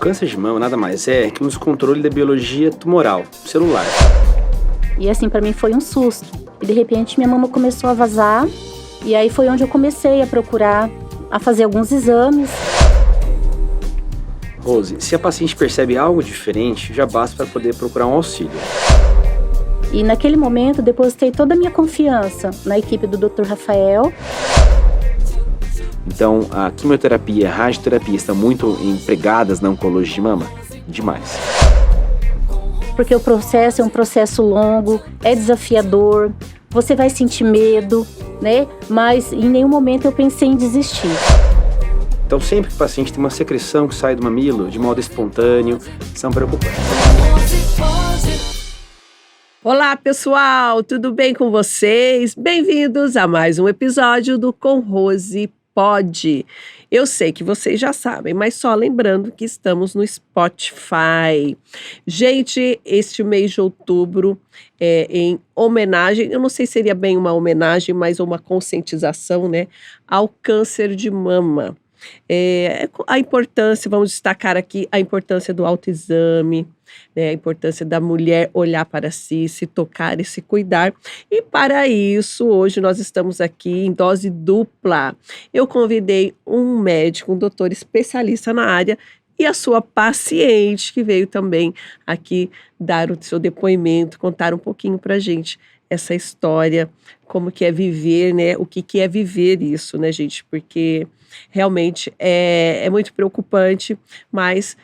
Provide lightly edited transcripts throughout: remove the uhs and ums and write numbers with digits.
O câncer de mama nada mais é que um descontrole da biologia tumoral, celular. E assim, pra mim foi um susto. E de repente minha mama começou a vazar. E aí foi onde eu comecei a procurar, a fazer alguns exames. Rose, se a paciente percebe algo diferente, já basta para poder procurar um auxílio. E naquele momento depositei toda a minha confiança na equipe do Dr. Rafael. Então, a quimioterapia e a radioterapia estão muito empregadas na oncologia de mama? Demais. Porque o processo é um processo longo, é desafiador, você vai sentir medo, né? Mas em nenhum momento eu pensei em desistir. Então, sempre que o paciente tem uma secreção que sai do mamilo de modo espontâneo, são preocupantes. Olá, pessoal! Tudo bem com vocês? Bem-vindos a mais um episódio do Com Rose Pode. Eu sei que vocês já sabem, mas só lembrando que estamos no Spotify. Gente, este mês de outubro é em homenagem, eu não sei se seria bem uma homenagem, mas uma conscientização, né, ao câncer de mama. A importância, vamos destacar aqui a importância do autoexame, né, a importância da mulher olhar para si, se tocar e se cuidar. E para isso, hoje nós estamos aqui em dose dupla. Eu convidei um médico, um doutor especialista na área, e a sua paciente, que veio também aqui dar o seu depoimento, contar um pouquinho para a gente essa história, como que é viver, né? O que é viver isso, né, gente? Porque realmente é muito preocupante, mas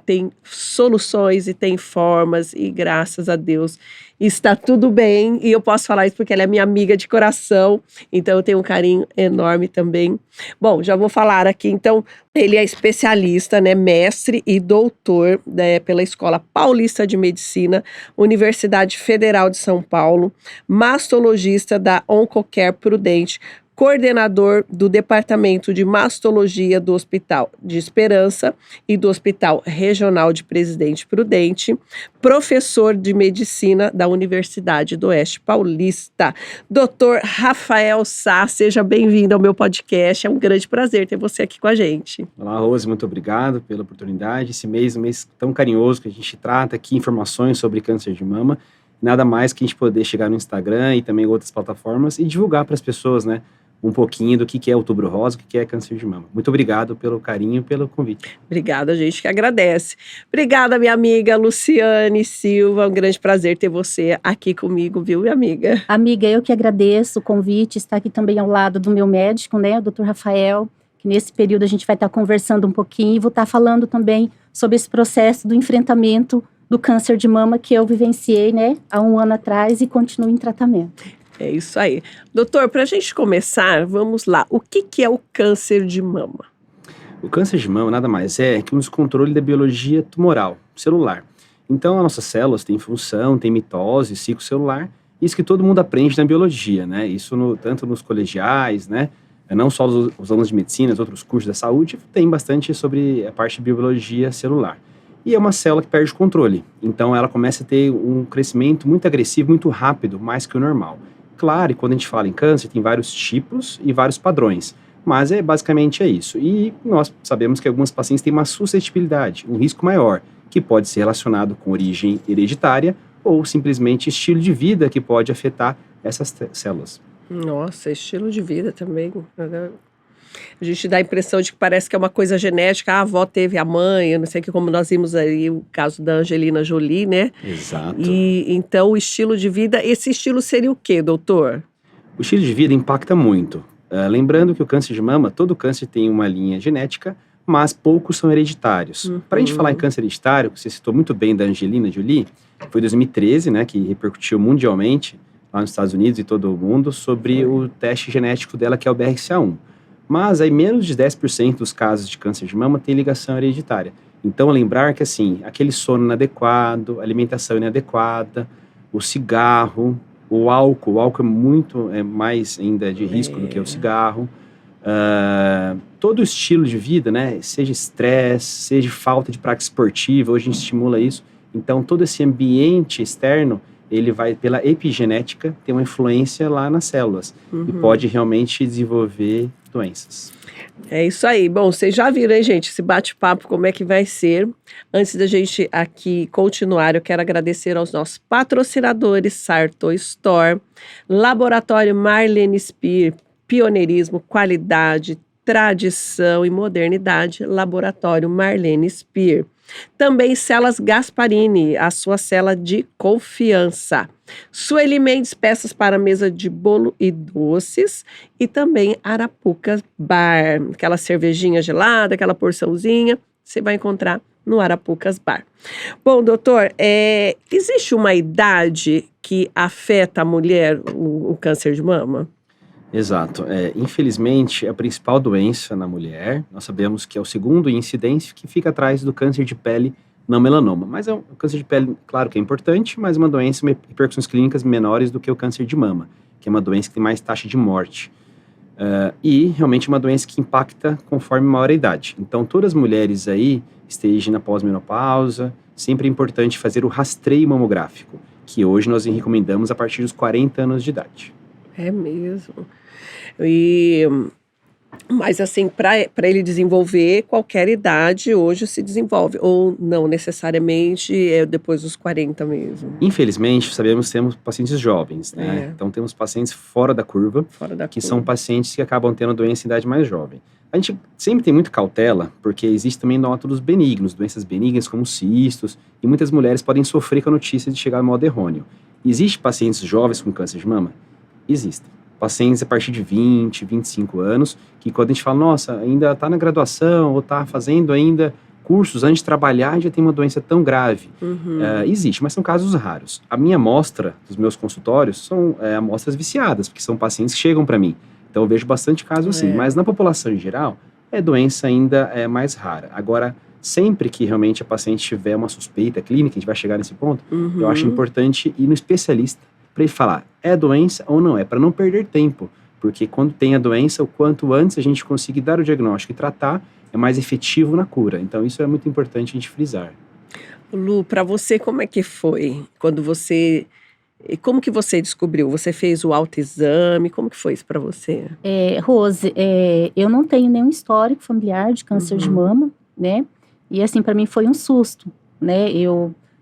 tem soluções e tem formas e graças a Deus está tudo bem. E eu posso falar isso porque ela é minha amiga de coração, então eu tenho um carinho enorme também. Bom, já vou falar aqui, então, ele é especialista, né, mestre e doutor, né, pela Escola Paulista de Medicina, Universidade Federal de São Paulo, mastologista da Oncocare Prudente, coordenador do Departamento de Mastologia do Hospital de Esperança e do Hospital Regional de Presidente Prudente, professor de Medicina da Universidade do Oeste Paulista. Dr. Rafael Sá, seja bem-vindo ao meu podcast, é um grande prazer ter você aqui com a gente. Olá, Rose, muito obrigado pela oportunidade. Esse mês é um mês tão carinhoso que a gente trata aqui informações sobre câncer de mama. Nada mais que a gente poder chegar no Instagram e também outras plataformas e divulgar para as pessoas, né, um pouquinho do que é Outubro Rosa, o que é câncer de mama. Muito obrigado pelo carinho e pelo convite. Obrigada, a gente que agradece. Obrigada, minha amiga Luciane Silva, um grande prazer ter você aqui comigo, viu, minha amiga? Amiga, eu que agradeço o convite, estar aqui também ao lado do meu médico, né, o Dr. Rafael, que nesse período a gente vai estar conversando um pouquinho e vou estar falando também sobre esse processo do enfrentamento do câncer de mama que eu vivenciei, né, há um ano atrás e continuo em tratamento. É isso aí. Doutor, para a gente começar, vamos lá. O que é o câncer de mama? O câncer de mama nada mais é que um descontrole da biologia tumoral, celular. Então, as nossas células têm função, têm mitose, ciclo celular, isso que todo mundo aprende na biologia, né? Isso tanto nos colegiais, né? Não só os alunos de medicina, os outros cursos da saúde, tem bastante sobre a parte de biologia celular. E é uma célula que perde o controle. Então, ela começa a ter um crescimento muito agressivo, muito rápido, mais que o normal. Claro, e quando a gente fala em câncer, tem vários tipos e vários padrões, mas basicamente é isso. E nós sabemos que alguns pacientes têm uma suscetibilidade, um risco maior, que pode ser relacionado com origem hereditária ou simplesmente estilo de vida que pode afetar essas células. Nossa, estilo de vida também. A gente dá a impressão de que parece que é uma coisa genética, a avó teve a mãe, eu não sei, que como nós vimos aí o caso da Angelina Jolie, né? Exato. E então o estilo de vida, esse estilo seria o quê, doutor? O estilo de vida impacta muito. Lembrando que o câncer de mama, todo câncer tem uma linha genética, mas poucos são hereditários. Para a gente falar em câncer hereditário, você citou muito bem da Angelina Jolie, foi em 2013, né, que repercutiu mundialmente, lá nos Estados Unidos e todo o mundo, sobre o teste genético dela, que é o BRCA1. Mas aí menos de 10% dos casos de câncer de mama tem ligação hereditária. Então, lembrar que, assim, aquele sono inadequado, alimentação inadequada, o cigarro, o álcool é muito mais ainda de risco do que o cigarro. Todo o estilo de vida, né, seja estresse, seja falta de prática esportiva, hoje a gente estimula isso. Então, todo esse ambiente externo, ele vai, pela epigenética, ter uma influência lá nas células. E pode realmente desenvolver doenças. É isso aí. Bom, vocês já viram, hein, gente, esse bate-papo, como é que vai ser. Antes da gente aqui continuar, eu quero agradecer aos nossos patrocinadores, Sarto Store, Laboratório Marlene Spir, pioneirismo, qualidade, tradição e modernidade, Laboratório Marlene Spir. Também Celas Gasparini, a sua cela de confiança. Sueli Mendes, peças para mesa de bolo e doces. E também Arapucas Bar, aquela cervejinha gelada, aquela porçãozinha, você vai encontrar no Arapucas Bar. Bom, doutor, existe uma idade que afeta a mulher, o câncer de mama? Exato. Infelizmente, a principal doença na mulher, nós sabemos que é o segundo em incidência, que fica atrás do câncer de pele não melanoma. Mas o câncer de pele, claro que é importante, mas é uma doença com repercussões clínicas menores do que o câncer de mama, que é uma doença que tem mais taxa de morte. E realmente é uma doença que impacta conforme maior a idade. Então, todas as mulheres aí, estejam na pós-menopausa, sempre é importante fazer o rastreio mamográfico, que hoje nós recomendamos a partir dos 40 anos de idade. É mesmo. Mas assim, para ele desenvolver, qualquer idade hoje se desenvolve, ou não necessariamente depois dos 40 mesmo? Infelizmente, sabemos que temos pacientes jovens, né? Então temos pacientes fora da curva, são pacientes que acabam tendo doença em idade mais jovem. A gente sempre tem muita cautela, porque existe também nódulos benignos, doenças benignas como cistos, e muitas mulheres podem sofrer com a notícia de chegar ao modo errôneo. Existem pacientes jovens com câncer de mama? Existem. Pacientes a partir de 20, 25 anos, que quando a gente fala, nossa, ainda está na graduação, ou está fazendo ainda cursos antes de trabalhar, já tem uma doença tão grave. Existe, mas são casos raros. A minha amostra dos meus consultórios são amostras viciadas, porque são pacientes que chegam para mim. Então eu vejo bastante casos assim, mas na população em geral, doença ainda é mais rara. Agora, sempre que realmente a paciente tiver uma suspeita clínica, a gente vai chegar nesse ponto, eu acho importante ir no especialista, para ele falar, é doença ou não é, para não perder tempo, porque quando tem a doença, o quanto antes a gente conseguir dar o diagnóstico e tratar, é mais efetivo na cura. Então isso é muito importante a gente frisar. Lu, para você como é que foi? Como que você descobriu? Você fez o autoexame? Como que foi isso para você? Rose, eu não tenho nenhum histórico familiar de câncer de mama, né? E assim, para mim foi um susto, né?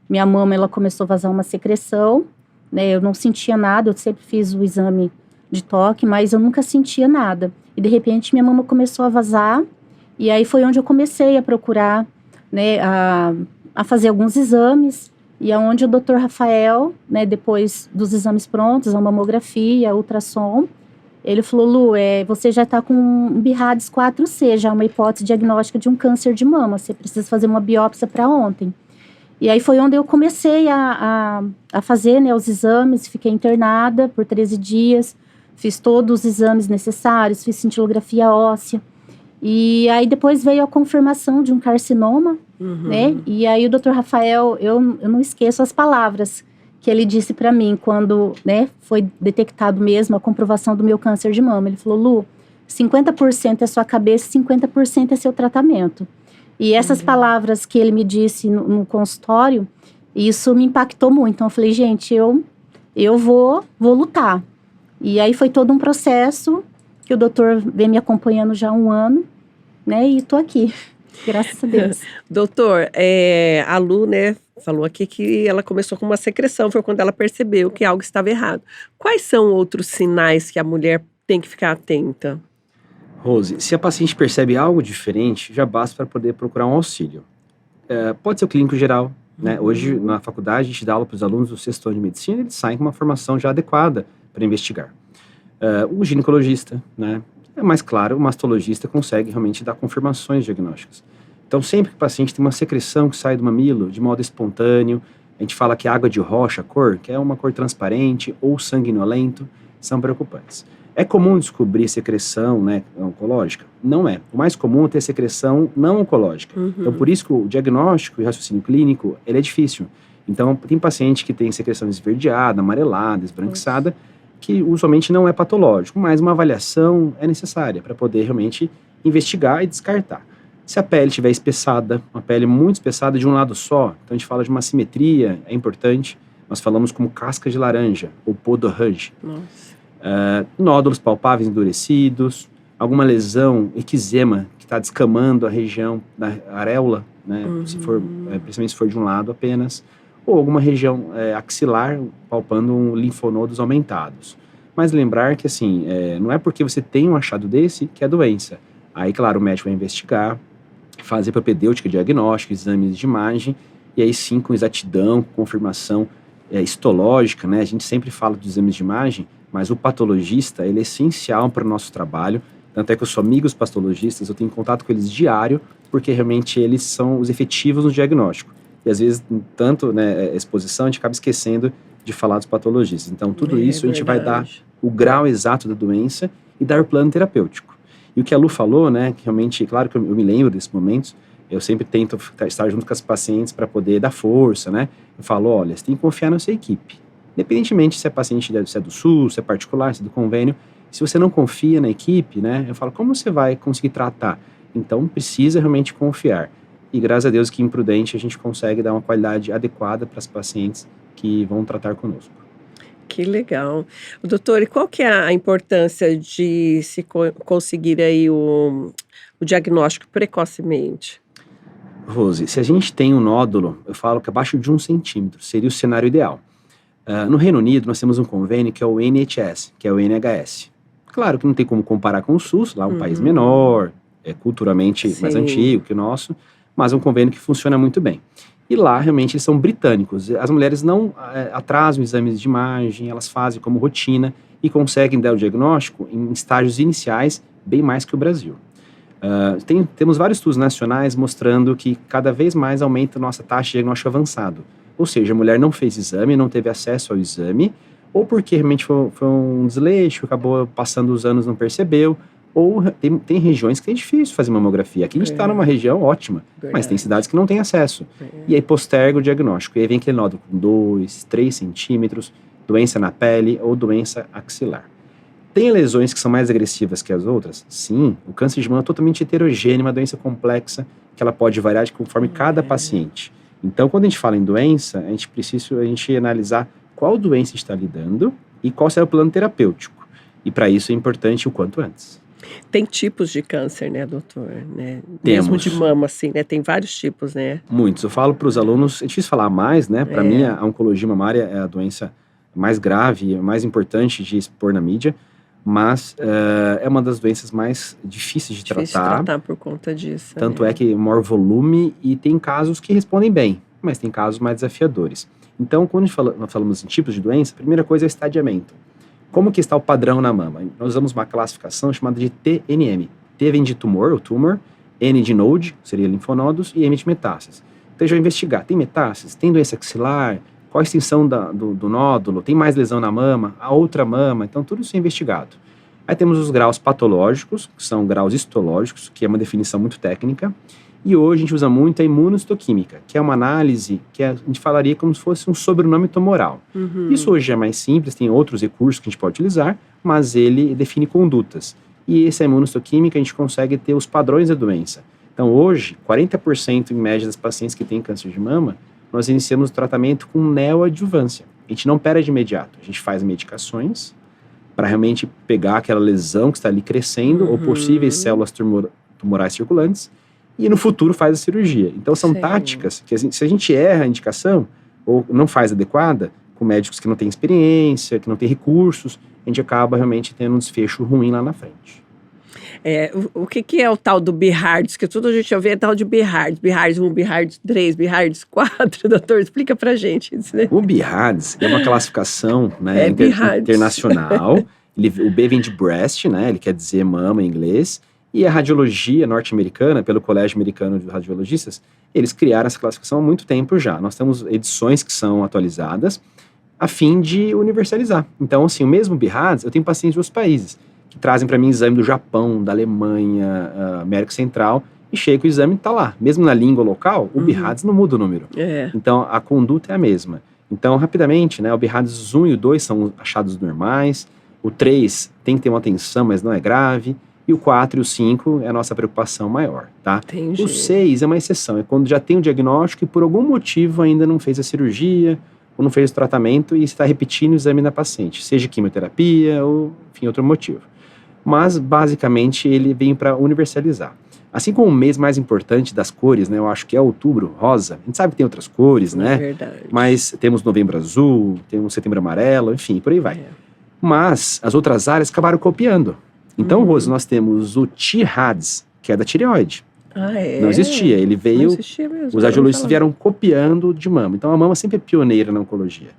Minha mama, ela começou a vazar uma secreção, né, eu não sentia nada, eu sempre fiz o exame de toque, mas eu nunca sentia nada. E de repente minha mama começou a vazar, e aí foi onde eu comecei a procurar, né, a fazer alguns exames, e aonde o Dr. Rafael, né, depois dos exames prontos, a mamografia, a ultrassom, ele falou, Lu, você já está com um BIRADS 4C, já é uma hipótese diagnóstica de um câncer de mama, você precisa fazer uma biópsia para ontem. E aí foi onde eu comecei a fazer, né, os exames, fiquei internada por 13 dias, fiz todos os exames necessários, fiz cintilografia óssea. E aí depois veio a confirmação de um carcinoma, né? E aí o Dr. Rafael, eu não esqueço as palavras que ele disse para mim quando, né, foi detectado mesmo a comprovação do meu câncer de mama. Ele falou, Lu, 50% é sua cabeça, 50% é seu tratamento. E essas palavras que ele me disse no consultório, isso me impactou muito. Então eu falei, gente, eu vou lutar. E aí foi todo um processo que o doutor vem me acompanhando já há 1 ano, né? E tô aqui, graças a Deus. Doutor, a Lu, né, falou aqui que ela começou com uma secreção, foi quando ela percebeu que algo estava errado. Quais são outros sinais que a mulher tem que ficar atenta? Rose, se a paciente percebe algo diferente, já basta para poder procurar um auxílio. Pode ser o clínico geral, né? Hoje, na faculdade, a gente dá aula para os alunos do 6º ano de medicina, eles saem com uma formação já adequada para investigar. O ginecologista, né? É mais claro, o mastologista consegue realmente dar confirmações diagnósticas. Então, sempre que o paciente tem uma secreção que sai do mamilo de modo espontâneo, a gente fala que água de rocha, a cor, que é uma cor transparente ou sanguinolento, são preocupantes. É comum descobrir secreção, né, oncológica? Não é. O mais comum é ter secreção não oncológica. Então, por isso que o diagnóstico e raciocínio clínico, ele é difícil. Então, tem paciente que tem secreção esverdeada, amarelada, esbranquiçada, que usualmente não é patológico, mas uma avaliação é necessária para poder realmente investigar e descartar. Se a pele estiver espessada, uma pele muito espessada de um lado só, então a gente fala de uma simetria, é importante. Nós falamos como casca de laranja, ou peau d'orange. Nossa. Nódulos palpáveis endurecidos, alguma lesão, eczema, que está descamando a região da areola, né? Principalmente se for de um lado apenas, ou alguma região axilar, palpando linfonodos aumentados. Mas lembrar que, assim, não é porque você tem um achado desse que é doença. Aí, claro, o médico vai investigar, fazer propedêutica, diagnóstico, exames de imagem, e aí sim, com exatidão, com confirmação histológica, né? A gente sempre fala dos exames de imagem, mas o patologista, ele é essencial para o nosso trabalho. Tanto é que eu sou amigos patologistas, eu tenho contato com eles diário, porque realmente eles são os efetivos no diagnóstico. E às vezes, tanto exposição, a gente acaba esquecendo de falar dos patologistas. Então, tudo isso a gente vai dar o grau exato da doença e dar o plano terapêutico. E o que a Lu falou, né, que realmente, claro que eu me lembro desses momentos, eu sempre tento estar junto com as pacientes para poder dar força, né? Eu falo, olha, você tem que confiar na sua equipe. Independentemente se é paciente, se é do SUS, se é particular, se é do convênio, se você não confia na equipe, né, eu falo, como você vai conseguir tratar? Então, precisa realmente confiar. E graças a Deus que em Prudente a gente consegue dar uma qualidade adequada para as pacientes que vão tratar conosco. Que legal. Doutor, e qual que é a importância de se conseguir aí o diagnóstico precocemente? Rose, se a gente tem um nódulo, eu falo que abaixo de 1 centímetro seria o cenário ideal. No Reino Unido, nós temos um convênio que é o NHS, que é o NHS. Claro que não tem como comparar com o SUS, lá é um país menor, culturalmente mais antigo que o nosso, mas é um convênio que funciona muito bem. E lá, realmente, eles são britânicos. As mulheres não atrasam exames de imagem, elas fazem como rotina e conseguem dar o diagnóstico em estágios iniciais, bem mais que o Brasil. Temos vários estudos nacionais mostrando que cada vez mais aumenta a nossa taxa de diagnóstico avançado. Ou seja, a mulher não fez exame, não teve acesso ao exame, ou porque realmente foi um desleixo, acabou passando os anos, não percebeu, ou tem regiões que é difícil fazer mamografia. Aqui a gente está numa região ótima, mas tem cidades que não têm acesso. E aí posterga o diagnóstico. E aí vem aquele nódulo com 2, 3 centímetros, doença na pele ou doença axilar. Tem lesões que são mais agressivas que as outras? Sim. O câncer de mama é totalmente heterogêneo, uma doença complexa que ela pode variar conforme cada paciente. Então, quando a gente fala em doença, a gente precisa analisar qual doença está lidando e qual será o plano terapêutico. E para isso é importante o quanto antes. Tem tipos de câncer, né, doutor? Né? Temos. Mesmo de mama, assim, né? Tem vários tipos, né? Muitos. Eu falo para os alunos, é difícil falar mais, né? Para mim, a oncologia mamária é a doença mais grave, mais importante de expor na mídia, mas é uma das doenças mais difíceis de Difícil tratar. tratar por conta disso. Tanto é que maior volume e tem casos que respondem bem, mas tem casos mais desafiadores. Então, quando nós falamos em tipos de doença, a primeira coisa é o estadiamento. Como que está o padrão na mama? Nós usamos uma classificação chamada de TNM. T vem de tumor, ou tumor, N de node, seria linfonodos, e M de metástase. Então, a gente vai investigar, tem metástase? Tem doença axilar? Qual a extensão do nódulo? Tem mais lesão na mama? A outra mama? Então, tudo isso é investigado. Aí temos os graus patológicos, que são graus histológicos, que é uma definição muito técnica. E hoje a gente usa muito a imunohistoquímica, que é uma análise que a gente falaria como se fosse um sobrenome tumoral. Isso hoje é mais simples, tem outros recursos que a gente pode utilizar, mas ele define condutas. E essa imunohistoquímica a gente consegue ter os padrões da doença. Então hoje, 40% em média das pacientes que têm câncer de mama, nós iniciamos o tratamento com neoadjuvância. A gente não perde de imediato, a gente faz medicações para realmente pegar aquela lesão que está ali crescendo, ou possíveis células tumorais circulantes, e no futuro faz a cirurgia. Então são táticas que se a gente erra a indicação ou não faz adequada, com médicos que não têm experiência, que não têm recursos, a gente acaba realmente tendo um desfecho ruim lá na frente. O que é o tal do BIHARDS? Que tudo a gente ouve é tal de BIHARDS. BIHARDS 1, BIHARDS 3, BIHARDS 4. Doutor, explica pra gente isso, né? O BIHARDS é uma classificação, né, internacional. O B vem de breast, né? Ele quer dizer mama em inglês. E a radiologia norte-americana, pelo Colégio Americano de Radiologistas, eles criaram essa classificação há muito tempo já. Nós temos edições que são atualizadas a fim de universalizar. Então, assim, o mesmo BIHARDS, eu tenho pacientes de outros países que trazem para mim exame do Japão, da Alemanha, América Central, e chega o exame e está lá. Mesmo na língua local, o BIHARDS não muda o número. Então, a conduta é a mesma. Então, rapidamente, né, o BIHARDS 1 e o 2 são achados normais, o 3 tem que ter uma atenção, mas não é grave, e o 4 e o 5 é a nossa preocupação maior, tá? Entendi. O 6 é uma exceção, é quando já tem o diagnóstico e por algum motivo ainda não fez a cirurgia, ou não fez o tratamento e está repetindo o exame da paciente, seja quimioterapia ou, enfim, outro motivo. mas basicamente ele vem para universalizar. Assim como o mês mais importante das cores, né, eu acho que é outubro, rosa. A gente sabe que tem outras cores, né? É verdade. Mas temos novembro azul, temos setembro amarelo, enfim, por aí vai. Mas as outras áreas acabaram copiando. Então, Rose, nós temos o TIRADS, que é da tireoide. Ah, é? Não existia, ele veio... Não existia mesmo. Os radiologistas vieram copiando de mama. Então, a mama sempre é pioneira na oncologia.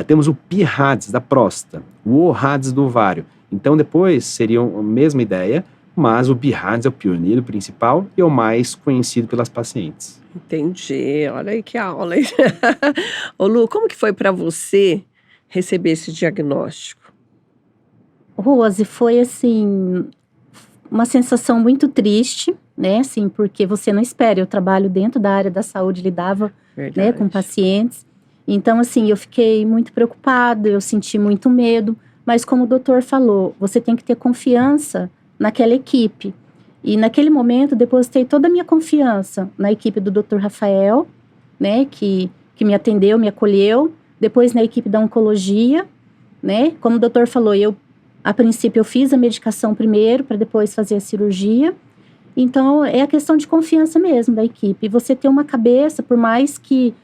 Temos o PIRADS da próstata, o ORADS do ovário. Então, depois seriam a mesma ideia, mas o PIRADS é o pioneiro principal e é o mais conhecido pelas pacientes. Entendi. Olha aí que aula, hein? Ô Lu, como que foi para você receber esse diagnóstico? Rose, foi assim, uma sensação muito triste, né? Assim, porque você não espera. Eu trabalho dentro da área da saúde, lidava, né, com pacientes. Então, assim, eu fiquei muito preocupada, eu senti muito medo. Mas como o doutor falou, você tem que ter confiança naquela equipe. E naquele momento, depositei toda a minha confiança na equipe do Dr. Rafael, né, que me atendeu, me acolheu. Depois na equipe da oncologia, né, como o doutor falou, a princípio eu fiz a medicação primeiro, para depois fazer a cirurgia. Então, é a questão de confiança mesmo da equipe. E você ter uma cabeça, por mais que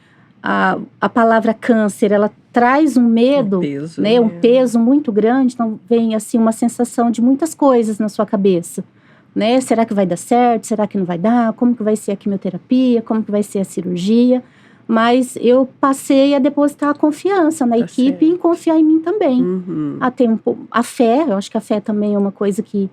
a palavra câncer, ela traz um medo, peso, né, um peso muito grande, então vem assim uma sensação de muitas coisas na sua cabeça, né? Será que vai dar certo? Será que não vai dar? Como que vai ser a quimioterapia? Como que vai ser a cirurgia? Mas eu passei a depositar a confiança na equipe e confiar em mim também. A fé, eu acho que a fé também é uma coisa que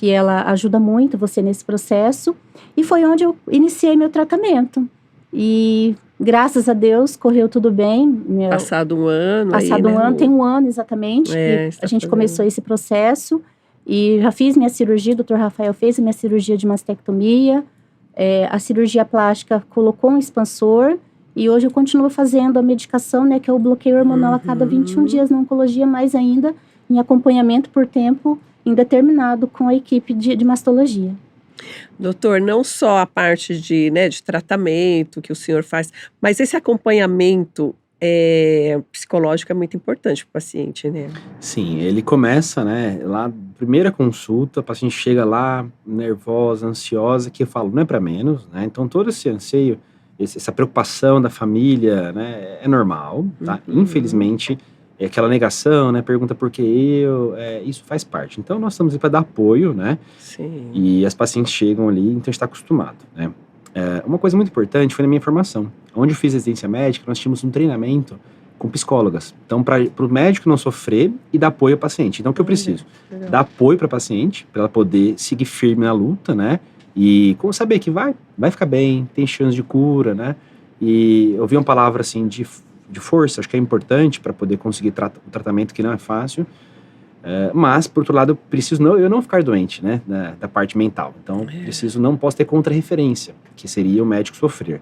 ela ajuda muito você nesse processo. E foi onde eu iniciei meu tratamento. E graças a Deus, correu tudo bem. Passado um ano. Passado aí, um né, ano, tem um ano exatamente, que a gente começou esse processo. E já fiz minha cirurgia, o Dr. Rafael fez a minha cirurgia de mastectomia. A cirurgia plástica colocou um expansor. E hoje eu continuo fazendo a medicação, né, que é o bloqueio hormonal a cada 21 dias na oncologia, mas ainda em acompanhamento por tempo indeterminado com a equipe de mastologia. Doutor, não só a parte de tratamento que o senhor faz, mas esse acompanhamento psicológico é muito importante para o paciente, né? Sim, ele começa, né, lá, primeira consulta, a paciente chega lá nervosa, ansiosa, que eu falo, não é para menos, né? Então todo esse anseio, essa preocupação da família, né, é normal, tá? Infelizmente, aquela negação, né, pergunta por que isso faz parte. Então, nós estamos aí para dar apoio, né? Sim. E as pacientes chegam ali, então a gente está acostumado, né? Uma coisa muito importante foi na minha formação. Onde eu fiz residência médica, nós tínhamos um treinamento com psicólogas. Então, para o médico não sofrer e dar apoio ao paciente. Então, o que eu preciso? Dar apoio para a paciente, para ela poder seguir firme na luta, né? E como saber que vai ficar bem, tem chance de cura, né? E eu vi uma palavra assim de força, acho que é importante para poder conseguir o tratamento que não é fácil. Mas, por outro lado, eu preciso eu não ficar doente, né? Da parte mental. Então, não posso ter contra-referência, que seria o médico sofrer.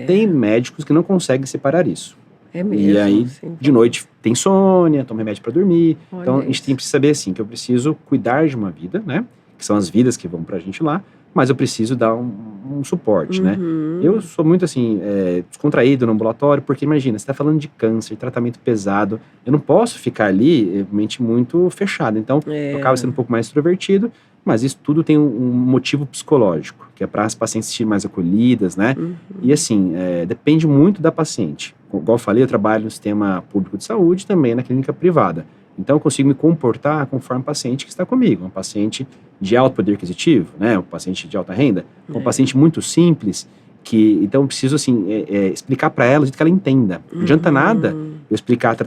Tem médicos que não conseguem separar isso. É mesmo? E aí, de noite, tem insônia, toma remédio para dormir. Então, a gente tem que saber, assim, que eu preciso cuidar de uma vida, né? Que são as vidas que vão pra gente lá. Mas eu preciso dar um suporte, né? Eu sou muito, assim, descontraído no ambulatório, porque imagina, você está falando de câncer, tratamento pesado, eu não posso ficar ali, mente muito fechada. Então, eu acabo sendo um pouco mais extrovertido, mas isso tudo tem um motivo psicológico, que é para as pacientes se sentirem mais acolhidas, né? E, assim, depende muito da paciente. Igual eu falei, eu trabalho no sistema público de saúde, também na clínica privada. Então, eu consigo me comportar conforme o paciente que está comigo. Um paciente de alto poder aquisitivo, né? Um paciente de alta renda. Um paciente muito simples, então eu preciso, assim, explicar para ela do jeito que ela entenda. Não adianta nada eu explicar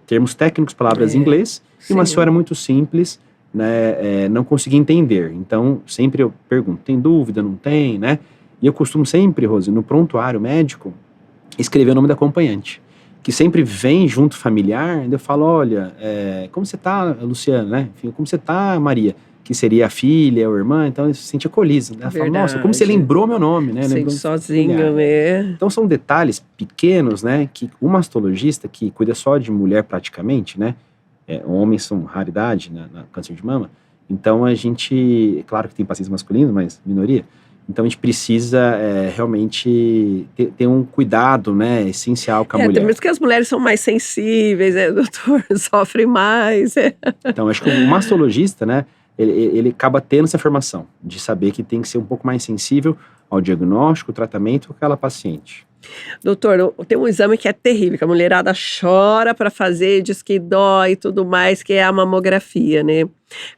termos técnicos, palavras em inglês, e uma senhora muito simples, né, não conseguir entender. Então, sempre eu pergunto, tem dúvida, não tem, né? E eu costumo sempre, Rose, no prontuário médico, escrever o nome da acompanhante, que sempre vem junto familiar, eu falo, olha, como você tá, Luciana, né? Enfim, como você tá, Maria? Que seria a filha ou a irmã, então ele se sente acolhido, né? Ela fala, nossa, como você lembrou meu nome, né? Sente sozinho, né? Então são detalhes pequenos, né? Que o mastologista, que cuida só de mulher praticamente, né? Homens são raridade na câncer de mama, então a gente, claro que tem pacientes masculinos, mas minoria, então a gente precisa realmente ter um cuidado, né, essencial com a mulher. Por isso que as mulheres são mais sensíveis, doutor, sofrem mais. Então acho que o mastologista, né, ele acaba tendo essa formação de saber que tem que ser um pouco mais sensível ao diagnóstico, tratamento daquela paciente. Doutor, tem um exame que é terrível, que a mulherada chora para fazer, diz que dói e tudo mais, que é a mamografia, né?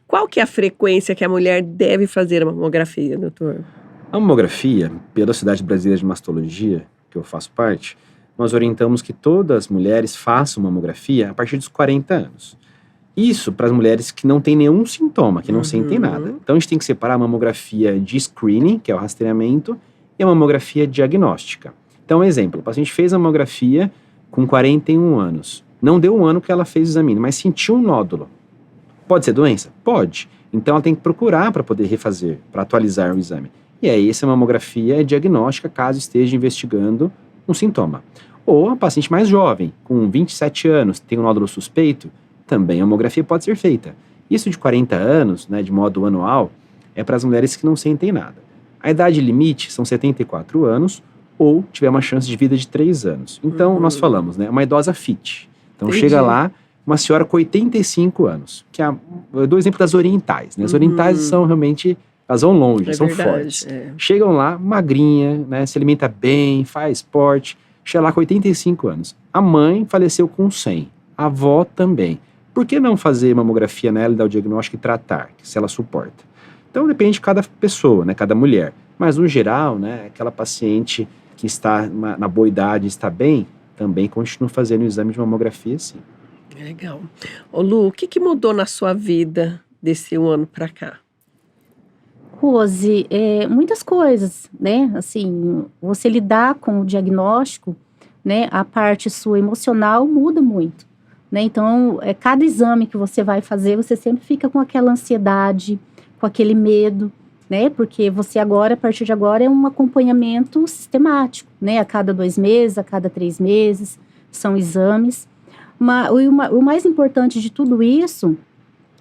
Qual que é a frequência que a mulher deve fazer a mamografia, doutor? A mamografia, pela Sociedade Brasileira de Mastologia, que eu faço parte, nós orientamos que todas as mulheres façam mamografia a partir dos 40 anos. Isso para as mulheres que não têm nenhum sintoma, que não sentem nada. Então a gente tem que separar a mamografia de screening, que é o rastreamento, e a mamografia diagnóstica. Então, exemplo, o paciente fez a mamografia com 41 anos. Não deu um ano que ela fez o exame, mas sentiu um nódulo. Pode ser doença? Pode. Então ela tem que procurar para poder refazer, para atualizar o exame. E aí essa mamografia é diagnóstica caso esteja investigando um sintoma. Ou a paciente mais jovem, com 27 anos, tem um nódulo suspeito, também a mamografia pode ser feita. Isso de 40 anos, né, de modo anual, é para as mulheres que não sentem nada. A idade limite são 74 anos ou tiver uma chance de vida de 3 anos. Então, nós falamos, né, uma idosa fit. Então, chega lá uma senhora com 85 anos, que eu dou o exemplo das orientais, né? As orientais são realmente, elas vão longe, são verdade, fortes. Chegam lá, magrinha, né, se alimenta bem, faz esporte, chega lá com 85 anos. A mãe faleceu com 100, a avó também. Por que não fazer mamografia nela e dar o diagnóstico e tratar, se ela suporta? Então depende de cada pessoa, né, cada mulher. Mas no geral, né, aquela paciente que está na boa idade, está bem, também continua fazendo o exame de mamografia, sim. Legal. Ô Lu, o que mudou na sua vida desse ano para cá? Rose, muitas coisas, né? Assim, você lidar com o diagnóstico, né? A parte sua emocional muda muito. Né? Então, cada exame que você vai fazer, você sempre fica com aquela ansiedade, com aquele medo, né? Porque você agora, a partir de agora, é um acompanhamento sistemático, né? A cada 2 meses, a cada 3 meses, são exames. O mais importante de tudo isso,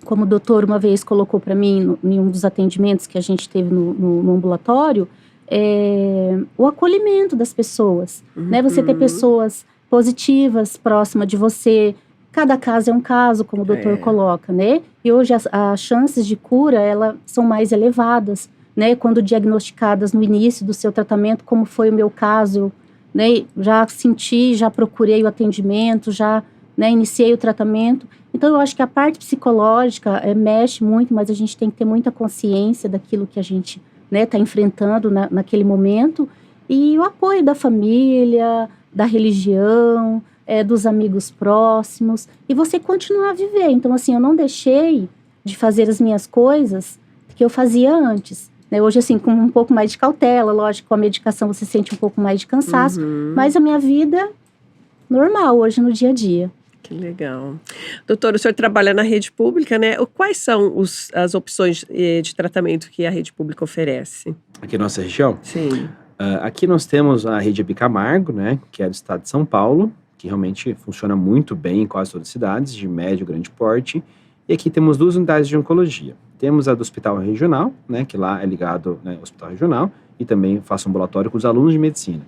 como o doutor uma vez colocou para mim, em um dos atendimentos que a gente teve no ambulatório, é o acolhimento das pessoas, né? Você ter pessoas positivas próximas de você. Cada caso é um caso, como o doutor coloca, né? E hoje as chances de cura, elas são mais elevadas, né? Quando diagnosticadas no início do seu tratamento, como foi o meu caso, né? Já senti, já procurei o atendimento, já, né, iniciei o tratamento. Então, eu acho que a parte psicológica mexe muito, mas a gente tem que ter muita consciência daquilo que a gente, né, tá enfrentando naquele momento. E o apoio da família, da religião, dos amigos próximos, e você continuar a viver. Então, assim, eu não deixei de fazer as minhas coisas que eu fazia antes, né? Hoje, assim, com um pouco mais de cautela, lógico, com a medicação você sente um pouco mais de cansaço, mas a minha vida normal hoje no dia a dia. Que legal. Doutor, o senhor trabalha na rede pública, né? Quais são as opções de tratamento que a rede pública oferece? Aqui na nossa região? Sim. Aqui nós temos a rede Bicamargo, né, que é do estado de São Paulo, que realmente funciona muito bem em quase todas as cidades, de médio e grande porte. E aqui temos 2 unidades de oncologia. Temos a do Hospital Regional, né, que lá é ligado, né, ao Hospital Regional, e também faço ambulatório com os alunos de medicina,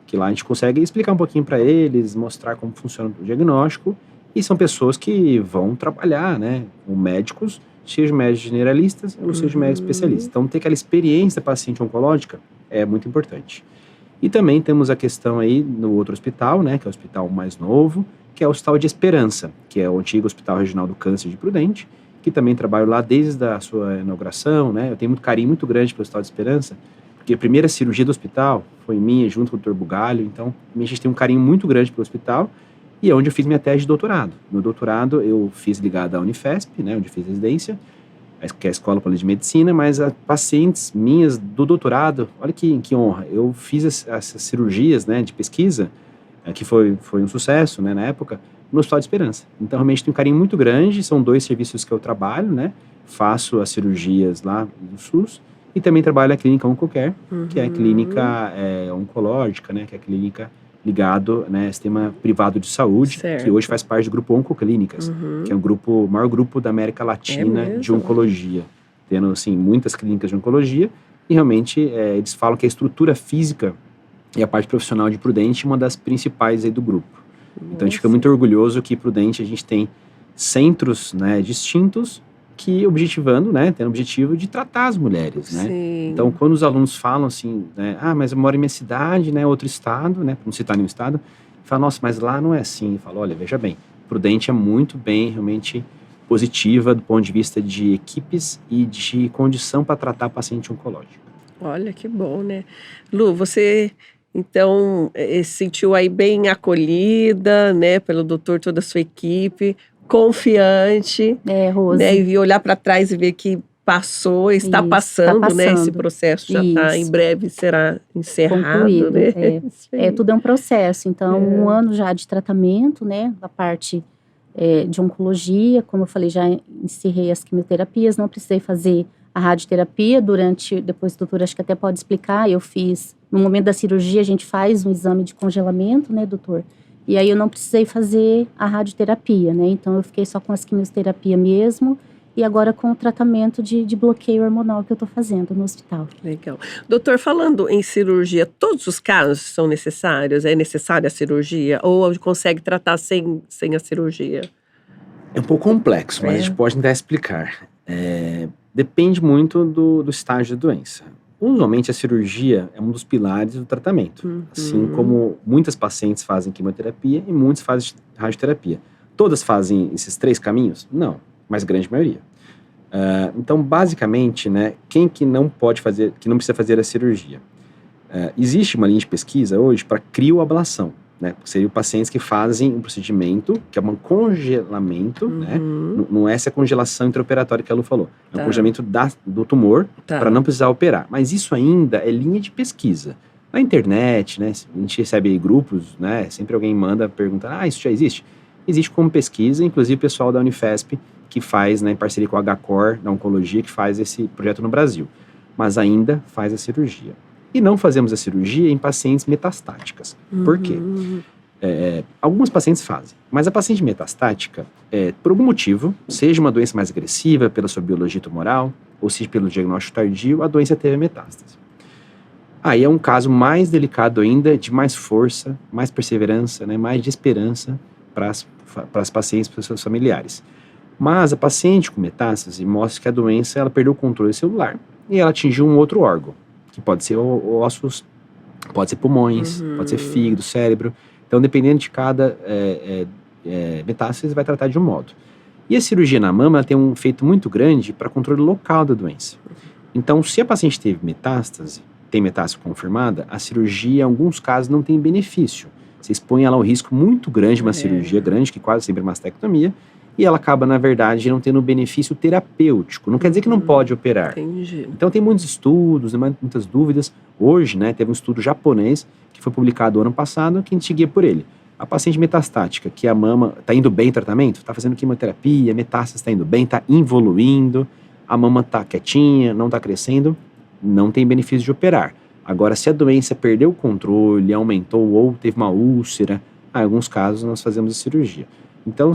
que lá a gente consegue explicar um pouquinho para eles, mostrar como funciona o diagnóstico, e são pessoas que vão trabalhar, né, com médicos, seja médicos generalistas ou seja médicos especialistas. Então, ter aquela experiência paciente oncológica é muito importante. E também temos a questão aí no outro hospital, né, que é o hospital mais novo, que é o Hospital de Esperança, que é o antigo Hospital Regional do Câncer de Prudente, que também trabalho lá desde a sua inauguração, né. Eu tenho muito carinho muito grande pelo Hospital de Esperança, porque a primeira cirurgia do hospital foi minha, junto com o Dr. Bugalho. Então, a gente tem um carinho muito grande pelo hospital, e é onde eu fiz minha tese de doutorado. Meu doutorado eu fiz ligado à Unifesp, né, onde fiz residência, que é a Escola Paulista de Medicina, mas as pacientes minhas do doutorado, olha que honra, eu fiz essas cirurgias, né, de pesquisa, que foi um sucesso, né, na época, no Hospital de Esperança. Então, realmente, tenho um carinho muito grande, são 2 serviços que eu trabalho, né, faço as cirurgias lá no SUS, e também trabalho na clínica Oncocare, que é a clínica oncológica, né, que é a clínica ligado, né, sistema privado de saúde, certo, que hoje faz parte do grupo Oncoclínicas, que é o maior grupo da América Latina de oncologia, tendo, assim, muitas clínicas de oncologia, e realmente eles falam que a estrutura física e a parte profissional de Prudente é uma das principais aí do grupo. Então, a gente fica muito orgulhoso que Prudente a gente tem centros, né, distintos, que objetivando, né, tendo o objetivo de tratar as mulheres, né? Sim. Então, quando os alunos falam assim, né, mas eu moro em minha cidade, né, outro estado, né, para não citar nenhum estado, fala, nossa, mas lá não é assim. Fala, olha, veja bem, Prudente é muito bem, realmente positiva do ponto de vista de equipes e de condição para tratar paciente oncológico. Olha que bom, né? Lu, você então se sentiu aí bem acolhida, né, pelo doutor, toda a sua equipe, confiante, Rose. né, e olhar para trás e ver que passou, está Isso, passando, né, esse passando. processo já está, em Isso. breve será encerrado, Concluído, né? Isso aí. Tudo é um processo. Então, É. 1 ano já de tratamento, né? Da parte de oncologia, como eu falei, já encerrei as quimioterapias, não precisei fazer a radioterapia depois o doutor acho que até pode explicar, eu fiz, no momento da cirurgia a gente faz um exame de congelamento, né, doutor? E aí eu não precisei fazer a radioterapia, né? Então eu fiquei só com as quimioterapia mesmo, e agora com o tratamento de bloqueio hormonal que eu tô fazendo no hospital. Legal. Doutor, falando em cirurgia, todos os casos são necessários? É necessária a cirurgia? Ou consegue tratar sem a cirurgia? É um pouco complexo, mas a gente pode tentar explicar. Depende muito do estágio da doença. Usualmente a cirurgia é um dos pilares do tratamento. Assim como muitas pacientes fazem quimioterapia e muitos fazem radioterapia. Todas fazem esses 3 caminhos? Não, mas grande maioria. Então, basicamente, né, quem que não pode fazer, que não precisa fazer a cirurgia? Existe uma linha de pesquisa hoje para crioablação, né? Seriam pacientes que fazem um procedimento que é um congelamento, né? Não é essa congelação intraoperatória que a Lu falou. É um congelamento do tumor para não precisar operar. Mas isso ainda é linha de pesquisa. Na internet, né? A gente recebe grupos, né? Sempre alguém manda perguntar, isso já existe? Existe como pesquisa, inclusive o pessoal da Unifesp, que faz, né, em parceria com a HCOR, da oncologia, que faz esse projeto no Brasil. Mas ainda faz a cirurgia. E não fazemos a cirurgia em pacientes metastáticas. Por quê? Algumas pacientes fazem, mas a paciente metastática, por algum motivo, seja uma doença mais agressiva pela sua biologia tumoral, ou seja pelo diagnóstico tardio, a doença teve metástase. Aí é um caso mais delicado ainda, de mais força, mais perseverança, né, mais de esperança para as pacientes, para os seus familiares. Mas a paciente com metástase mostra que a doença ela perdeu o controle celular e ela atingiu um outro órgão, que pode ser ossos, pode ser pulmões, pode ser fígado, cérebro. Então, dependendo de cada metástase, vai tratar de um modo. E a cirurgia na mama ela tem um efeito muito grande para controle local da doença. Então, se a paciente teve metástase, tem metástase confirmada, a cirurgia, em alguns casos, não tem benefício. Você expõe ela a um risco muito grande de uma cirurgia grande, que quase sempre é mastectomia, e ela acaba, na verdade, não tendo benefício terapêutico. Não quer dizer que não pode operar. Entendi. Então, tem muitos estudos, muitas dúvidas. Hoje, né, teve um estudo japonês que foi publicado ano passado, que a gente seguia por ele. A paciente metastática, que a mama está indo bem em tratamento, está fazendo quimioterapia, a metástase está indo bem, está evoluindo, a mama está quietinha, não está crescendo, não tem benefício de operar. Agora, se a doença perdeu o controle, aumentou ou teve uma úlcera, em alguns casos nós fazemos a cirurgia. Então,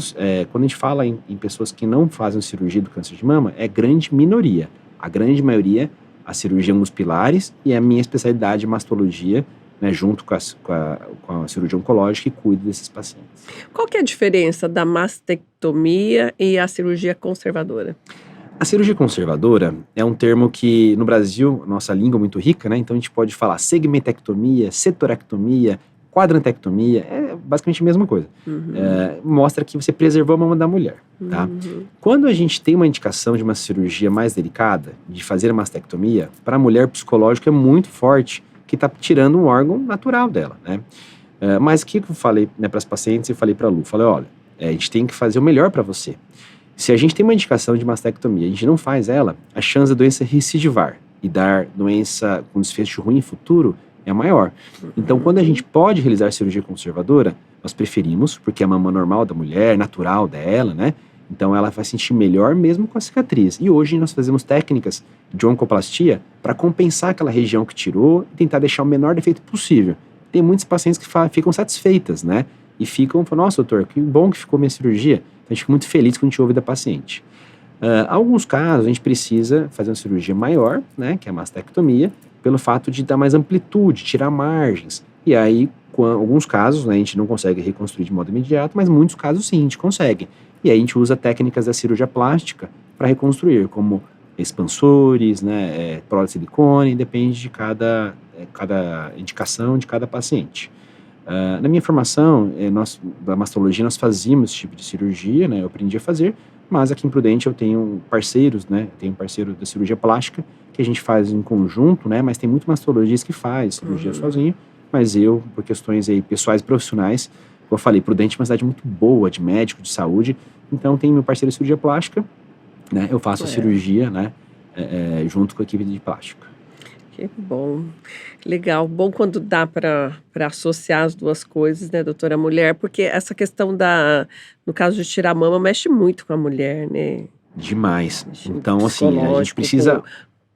quando a gente fala em pessoas que não fazem cirurgia do câncer de mama, é grande minoria. A grande maioria, a cirurgia é um dos pilares e a minha especialidade é mastologia, né, junto com a cirurgia oncológica, que cuida desses pacientes. Qual que é a diferença da mastectomia e a cirurgia conservadora? A cirurgia conservadora é um termo que, no Brasil, nossa língua é muito rica, né? Então a gente pode falar segmentectomia, setorectomia, quadrantectomia, é basicamente a mesma coisa. Mostra que você preservou a mama da mulher, tá? Quando a gente tem uma indicação de uma cirurgia mais delicada, de fazer a mastectomia, para a mulher, o psicológico é muito forte, que está tirando um órgão natural dela, né? Mas o que eu falei, né, para as pacientes, eu falei para a Lu, falei, olha, a gente tem que fazer o melhor para você. Se a gente tem uma indicação de mastectomia, a gente não faz ela, a chance da doença recidivar e dar doença com desfecho ruim em futuro é maior. Então, quando a gente pode realizar cirurgia conservadora, nós preferimos, porque é a mama normal da mulher, natural dela, né? Então, ela vai sentir melhor mesmo com a cicatriz. E hoje nós fazemos técnicas de oncoplastia para compensar aquela região que tirou e tentar deixar o menor defeito possível. Tem muitos pacientes que ficam satisfeitas, né? E ficam falando, nossa, doutor, que bom que ficou minha cirurgia. Então, a gente fica muito feliz quando a gente ouve da paciente. Alguns casos, a gente precisa fazer uma cirurgia maior, né, que é a mastectomia, pelo fato de dar mais amplitude, tirar margens. E aí, com alguns casos, né, a gente não consegue reconstruir de modo imediato, mas muitos casos sim, a gente consegue. E aí a gente usa técnicas da cirurgia plástica para reconstruir, como expansores, né, prótese de silicone, depende de cada indicação de cada paciente. Na minha formação, da mastologia, nós fazíamos esse tipo de cirurgia, né, eu aprendi a fazer, mas aqui em Prudente eu tenho parceiros, né, tenho um parceiro da cirurgia plástica, que a gente faz em conjunto, né, mas tem muito mastologista que faz cirurgia sozinho, mas eu, por questões aí pessoais e profissionais, como eu falei, Prudente é uma cidade muito boa de médico, de saúde, então tem meu parceiro de cirurgia plástica, né, eu faço a cirurgia, né, junto com a equipe de plástica. Que bom, legal, bom quando dá para associar as duas coisas, né, doutora Mulher, porque essa questão no caso de tirar a mama, mexe muito com a mulher, né? Demais, então assim, a gente precisa...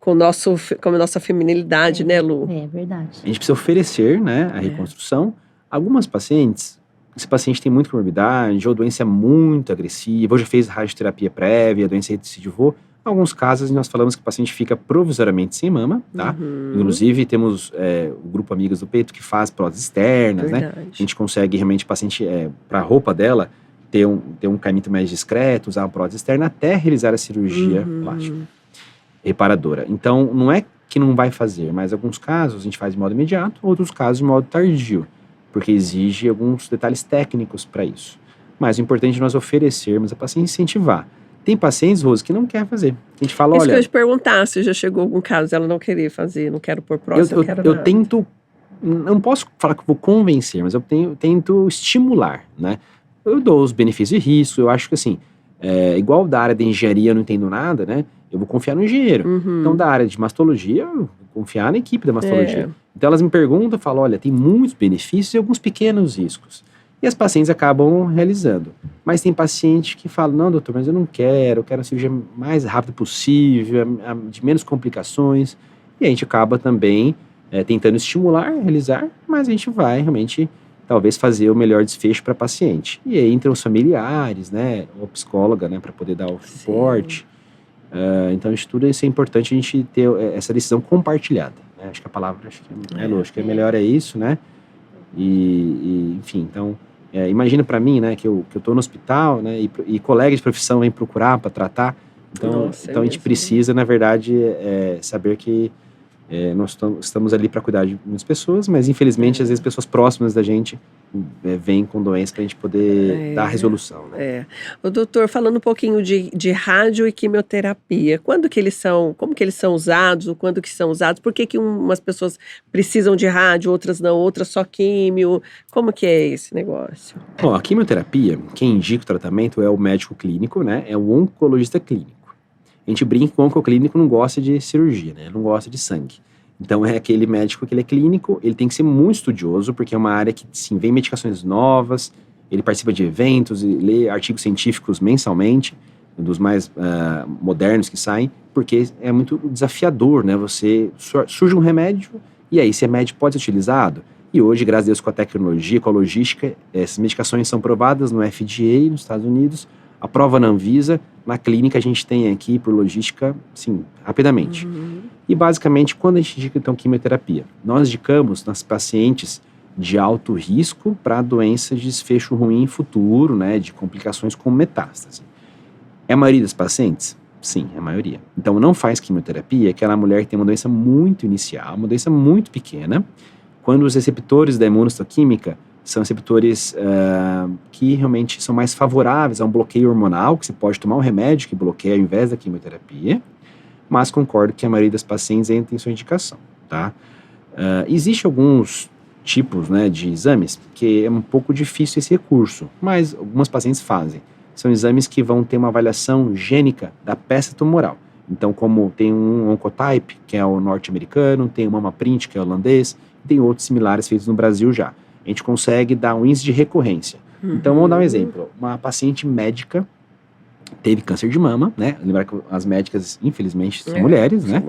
Com a nossa feminilidade, né, Lu? É verdade. A gente precisa oferecer, né, a reconstrução. Algumas pacientes, esse paciente tem muita comorbidade, ou doença muito agressiva, ou já fez radioterapia prévia, a doença recidivou. Em alguns casos, nós falamos que o paciente fica provisoriamente sem mama, tá? Inclusive, temos o grupo Amigas do Peito que faz próteses externas, né? A gente consegue realmente, o paciente, para a roupa dela, ter um caimento mais discreto, usar uma prótese externa até realizar a cirurgia plástica reparadora. Então, não é que não vai fazer, mas em alguns casos a gente faz de modo imediato, outros casos de modo tardio, porque exige alguns detalhes técnicos para isso. Mas o importante é nós oferecermos a paciente incentivar. Tem pacientes, Rose, que não quer fazer. A gente fala, Isso olha... que eu ia te perguntar, se já chegou algum caso ela não querer fazer, não quero pôr prótese, não quero nada. Eu tento, não posso falar que eu vou convencer, mas eu tento estimular, né? Eu dou os benefícios e riscos, eu acho que assim, igual da área de engenharia eu não entendo nada, né? Eu vou confiar no engenheiro. Então, da área de mastologia, eu vou confiar na equipe da mastologia. Então, elas me perguntam, eu falo, olha, tem muitos benefícios e alguns pequenos riscos. E as pacientes acabam realizando. Mas tem paciente que fala, não, doutor, mas eu quero a cirurgia mais rápida possível, de menos complicações. E a gente acaba também tentando estimular, realizar, mas a gente vai realmente, talvez, fazer o melhor desfecho para a paciente. E aí entram os familiares, né, ou a psicóloga, né, para poder dar o suporte. Então, isso tudo isso é importante a gente ter essa decisão compartilhada. Né? Acho que a palavra, acho que é melhor isso, né? Enfim, então... imagina para mim, né, que eu tô no hospital, né, e colegas de profissão vêm procurar para tratar. Então a gente precisa, na verdade, saber que nós estamos ali para cuidar de muitas pessoas, mas infelizmente, às vezes, pessoas próximas da gente vêm com doença para a gente poder dar a resolução. Né? O doutor, falando um pouquinho de rádio e quimioterapia, como que eles são usados, ou quando que são usados, por que umas pessoas precisam de rádio, outras não, outras só químio, como que é esse negócio? Bom, a quimioterapia, quem indica o tratamento é o médico clínico, né, é o oncologista clínico. A gente brinca que o oncoclínico não gosta de cirurgia, né, não gosta de sangue. Então, é aquele médico que ele é clínico, ele tem que ser muito estudioso, porque é uma área que, sim, vem medicações novas, ele participa de eventos, lê artigos científicos mensalmente, dos mais modernos que saem, porque é muito desafiador, né? Surge um remédio, e aí esse remédio pode ser utilizado. E hoje, graças a Deus, com a tecnologia, com a logística, essas medicações são provadas no FDA, nos Estados Unidos, aprova na Anvisa, na clínica a gente tem aqui por logística, sim, rapidamente. E basicamente, quando a gente indica então quimioterapia, nós indicamos nas pacientes de alto risco para doenças de desfecho ruim futuro, né, de complicações com metástase. É a maioria das pacientes? Sim, é a maioria. Então não faz quimioterapia aquela mulher que tem uma doença muito inicial, uma doença muito pequena, quando os receptores da imunohistoquímica são receptores que realmente são mais favoráveis a um bloqueio hormonal, que você pode tomar um remédio que bloqueia ao invés da quimioterapia, mas concordo que a maioria das pacientes ainda tem sua indicação, tá? Existe alguns tipos, né, de exames que é um pouco difícil esse recurso, mas algumas pacientes fazem. São exames que vão ter uma avaliação gênica da peça tumoral. Então, como tem um Oncotype, que é o norte-americano, tem o MammaPrint, que é o holandês, e tem outros similares feitos no Brasil já. A gente consegue dar um índice de recorrência. Então, vamos dar um exemplo. Uma paciente médica teve câncer de mama, né? Lembrar que as médicas, infelizmente, são mulheres, né?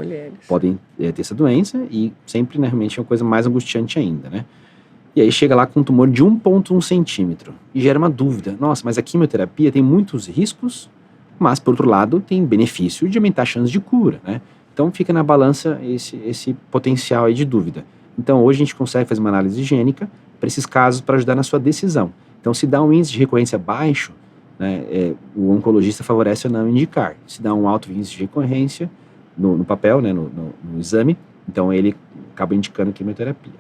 Podem ter essa doença e sempre, né, realmente é uma coisa mais angustiante ainda, né? E aí chega lá com um tumor de 1,1 centímetro e gera uma dúvida. Nossa, mas a quimioterapia tem muitos riscos, mas, por outro lado, tem benefício de aumentar a chance de cura, né? Então, fica na balança esse potencial aí de dúvida. Então, hoje a gente consegue fazer uma análise higiênica para esses casos para ajudar na sua decisão. Então, se dá um índice de recorrência baixo, né, o oncologista favorece ou não indicar. Se dá um alto índice de recorrência no papel, né, no exame, então ele acaba indicando quimioterapia.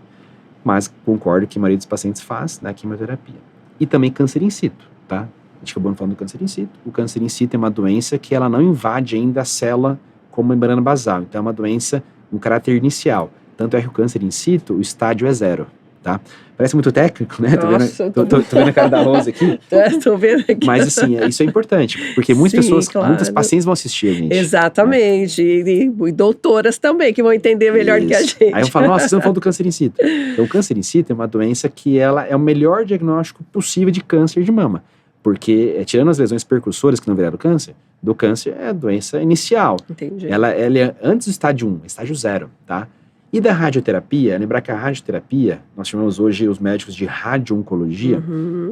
Mas concordo que a maioria dos pacientes faz, né, quimioterapia. E também câncer in situ, tá? A gente acabou falando do câncer in situ. O câncer in situ é uma doença que ela não invade ainda a célula como membrana basal. Então é uma doença com caráter inicial. Tanto é que o câncer in situ, o estádio é 0, tá? Parece muito técnico, né? Nossa, tô vendo a cara da Rosa aqui. Tô vendo aqui. Mas assim, isso é importante, porque muitas Sim, pessoas, claro. muitos pacientes vão assistir a gente. Exatamente. E doutoras também, que vão entender melhor que a gente. Aí eu falo, nossa, você não falou do câncer in situ. Então, o câncer in situ é uma doença que ela é o melhor diagnóstico possível de câncer de mama. Porque, tirando as lesões percussoras que não viraram câncer, do câncer é a doença inicial. Entendi. Ela é antes do estádio 1, estágio 0, tá? E da radioterapia, lembrar que a radioterapia, nós chamamos hoje os médicos de radio-oncologia,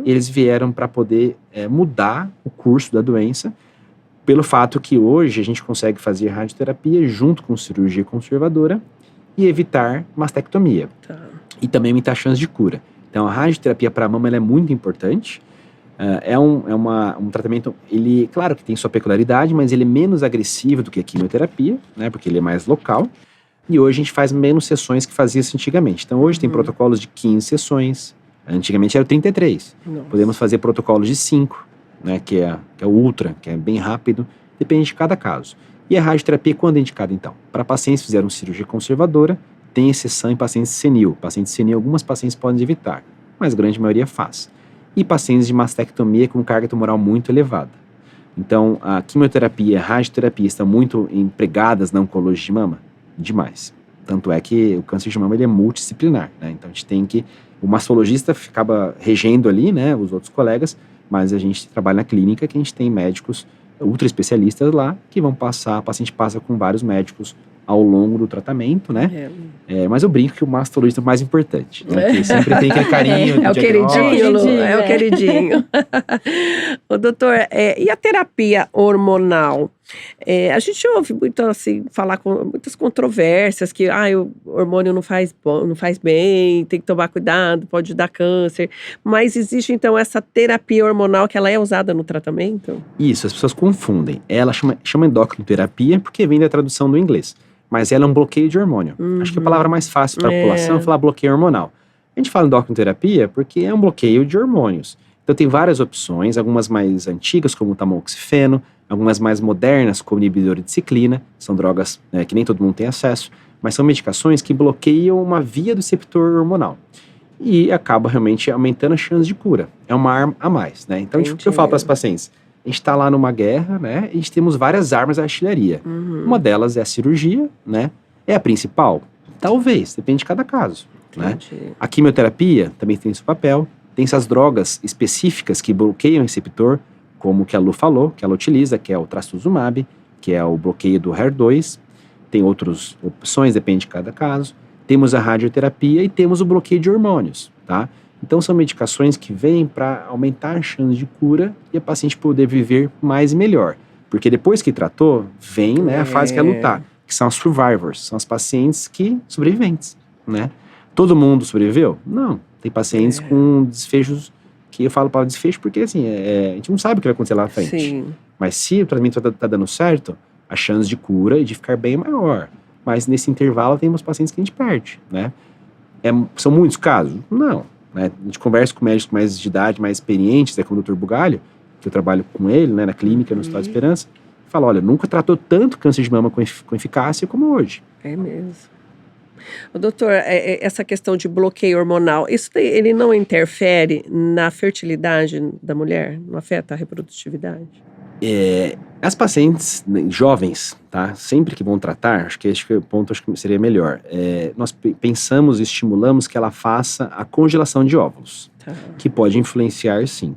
eles vieram para poder mudar o curso da doença, pelo fato que hoje a gente consegue fazer radioterapia junto com cirurgia conservadora e evitar mastectomia. Tá. E também aumentar a chance de cura. Então, a radioterapia para a mama ela é muito importante. É um tratamento, ele, claro que tem sua peculiaridade, mas ele é menos agressivo do que a quimioterapia, né, porque ele é mais local. E hoje a gente faz menos sessões que fazia-se antigamente. Então, hoje tem protocolos de 15 sessões. Antigamente era 33. Nossa. Podemos fazer protocolos de 5, né, que é o ultra, que é bem rápido. Depende de cada caso. E a radioterapia, quando é indicada, então? Para pacientes que fizeram cirurgia conservadora, tem exceção em pacientes senil. Pacientes senil, algumas pacientes podem evitar, mas a grande maioria faz. E pacientes de mastectomia com carga tumoral muito elevada. Então, a quimioterapia e a radioterapia estão muito empregadas na oncologia de mama? Demais. Tanto é que o câncer de mama ele é multidisciplinar, né? Então, a gente tem que... O mastologista acaba regendo ali, né, os outros colegas, mas a gente trabalha na clínica que a gente tem médicos ultra especialistas lá que vão passar, o paciente passa com vários médicos ao longo do tratamento, né? Mas eu brinco que o mastologista é o mais importante, né? Porque sempre tem aquele carinho. É o queridinho, Lu, é o queridinho. Ô, doutor, e a terapia hormonal? A gente ouve muito assim, falar com muitas controvérsias que o hormônio não faz bem, tem que tomar cuidado, pode dar câncer. Mas existe então essa terapia hormonal que ela é usada no tratamento? Isso, as pessoas confundem. Ela chama endocrinoterapia porque vem da tradução do inglês. Mas ela é um bloqueio de hormônio. Acho que a palavra mais fácil para a população é falar bloqueio hormonal. A gente fala endocrinoterapia porque é um bloqueio de hormônios. Então tem várias opções, algumas mais antigas, como o tamoxifeno, algumas mais modernas, como inibidor de ciclina, são drogas que nem todo mundo tem acesso, mas são medicações que bloqueiam uma via do receptor hormonal. E acaba realmente aumentando a chance de cura. É uma arma a mais, né? Então, o que eu falo para as pacientes? A gente está lá numa guerra, né? E a gente temos várias armas da artilharia. Uma delas é a cirurgia, né? É a principal? Talvez, depende de cada caso, né? A quimioterapia também tem seu papel. Tem essas drogas específicas que bloqueiam o receptor, como que a Lu falou, que ela utiliza, que é o trastuzumab, que é o bloqueio do HER2. Tem outras opções, depende de cada caso. Temos a radioterapia e temos o bloqueio de hormônios, tá? Então, são medicações que vêm para aumentar a chance de cura e a paciente poder viver mais e melhor. Porque depois que tratou, vem a fase que é lutar, que são as survivors, são as pacientes sobreviventes, né? Todo mundo sobreviveu? Não. Tem pacientes com desfechos, que eu falo para desfecho porque, assim, a gente não sabe o que vai acontecer lá na frente. Sim. Mas se o tratamento tá dando certo, a chance de cura e de ficar bem é maior. Mas nesse intervalo, temos pacientes que a gente perde, né? São muitos casos? Não. Né? A gente conversa com médicos mais de idade, mais experientes, como o Dr. Bugalho, que eu trabalho com ele, né, na clínica, no Hospital de Esperança, fala, olha, nunca tratou tanto câncer de mama com eficácia como hoje. É mesmo. Doutor, essa questão de bloqueio hormonal, isso ele não interfere na fertilidade da mulher? Não afeta a reprodutividade? As pacientes jovens, tá? Sempre que vão tratar, acho que o ponto seria melhor. Nós pensamos e estimulamos que ela faça a congelação de óvulos, que pode influenciar, sim.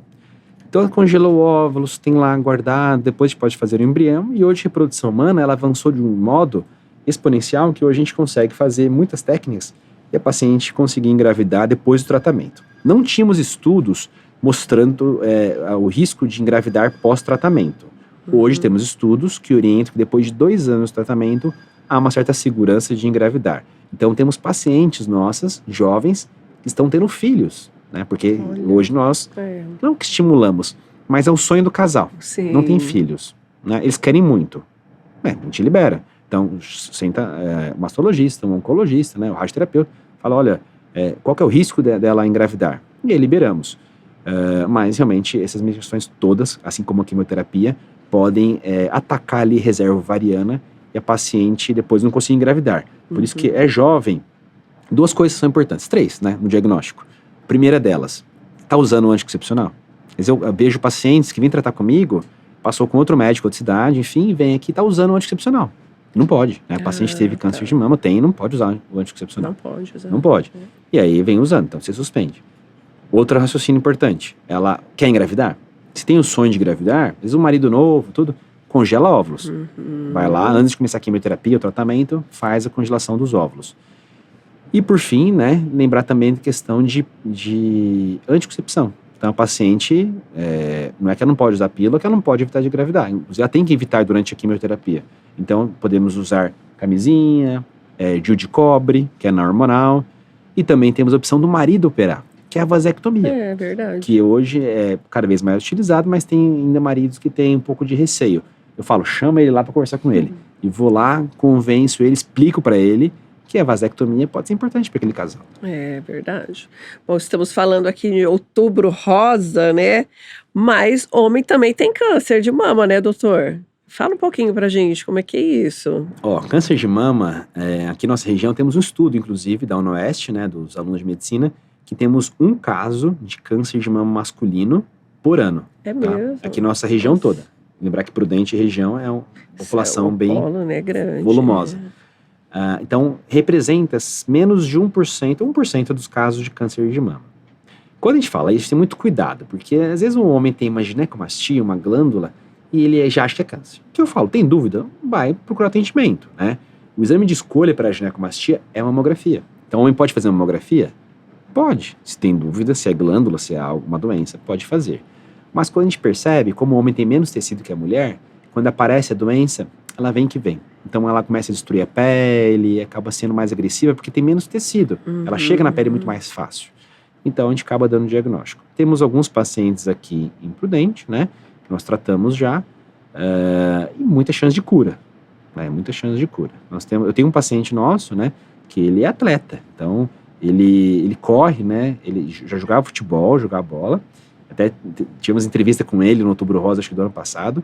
Então, ela congelou óvulos, tem lá guardado, depois pode fazer o embrião, e hoje a reprodução humana, ela avançou de um modo exponencial que hoje a gente consegue fazer muitas técnicas e a paciente conseguir engravidar depois do tratamento. Não tínhamos estudos mostrando o risco de engravidar pós-tratamento. Hoje temos estudos que orientam que depois de 2 anos de tratamento há uma certa segurança de engravidar. Então temos pacientes nossas, jovens, que estão tendo filhos, né? Porque hoje nós não que estimulamos, mas é o sonho do casal. Sim. Não tem filhos, né? Eles querem muito. A gente libera. Então, senta um mastologista, um oncologista, né? O radioterapeuta, fala, olha, qual que é o risco dela engravidar? E aí liberamos. Mas, realmente, essas medicações todas, assim como a quimioterapia, podem atacar ali reserva ovariana e a paciente depois não conseguir engravidar. Por isso que é jovem. 2 coisas são importantes, 3, né, no diagnóstico. Primeira delas, está usando o anticoncepcional? Mas eu vejo pacientes que vêm tratar comigo, passou com outro médico, outra cidade, enfim, vem aqui e está usando o anticoncepcional. Não pode, né? A paciente teve câncer de mama, não pode usar o anticoncepcional. Não pode usar. Não pode. E aí vem usando, então você suspende. Outro raciocínio importante, ela quer engravidar? Se tem o sonho de engravidar, às vezes um marido novo, tudo, congela óvulos. Vai lá, antes de começar a quimioterapia, o tratamento, faz a congelação dos óvulos. E por fim, né, lembrar também da questão de anticoncepção. Então a paciente, não é que ela não pode usar pílula, que ela não pode evitar de engravidar. Ela tem que evitar durante a quimioterapia. Então podemos usar camisinha, DIU de cobre, que é na hormonal, e também temos a opção do marido operar, que é a vasectomia. É verdade. Que hoje é cada vez mais utilizado, mas tem ainda maridos que têm um pouco de receio. Eu falo, chama ele lá para conversar com ele. E vou lá, convenço ele, explico para ele que a vasectomia pode ser importante para aquele casal. É verdade. Bom, estamos falando aqui de Outubro Rosa, né? Mas homem também tem câncer de mama, né, doutor? Fala um pouquinho pra gente, como é que é isso? Câncer de mama, aqui na nossa região temos um estudo, inclusive, da UniOeste, né, dos alunos de medicina, que temos um caso de câncer de mama masculino por ano. É tá? mesmo? Aqui na nossa região toda. Lembrar que Prudente região é uma população bem polo, né, grande, volumosa. Então, representa menos de 1% dos casos de câncer de mama. Quando a gente fala isso, tem muito cuidado, porque às vezes um homem tem uma ginecomastia, uma glândula, e ele já acha que é câncer. O que eu falo, tem dúvida? Vai procurar atendimento, né? O exame de escolha para a ginecomastia é a mamografia. Então, o homem pode fazer uma mamografia? Pode. Se tem dúvida, se é glândula, se é alguma doença, pode fazer. Mas quando a gente percebe, como o homem tem menos tecido que a mulher, quando aparece a doença, ela vem que vem. Então ela começa a destruir a pele, acaba sendo mais agressiva porque tem menos tecido. Ela chega na pele muito mais fácil. Então a gente acaba dando diagnóstico. Temos alguns pacientes aqui em Prudente, né? Que nós tratamos já, e muita chance de cura. Muita chance de cura. Eu tenho um paciente nosso, né? Que ele é atleta. Então ele corre, né? Ele já jogava futebol, jogava bola. Até tivemos entrevista com ele no Outubro Rosa, acho que do ano passado.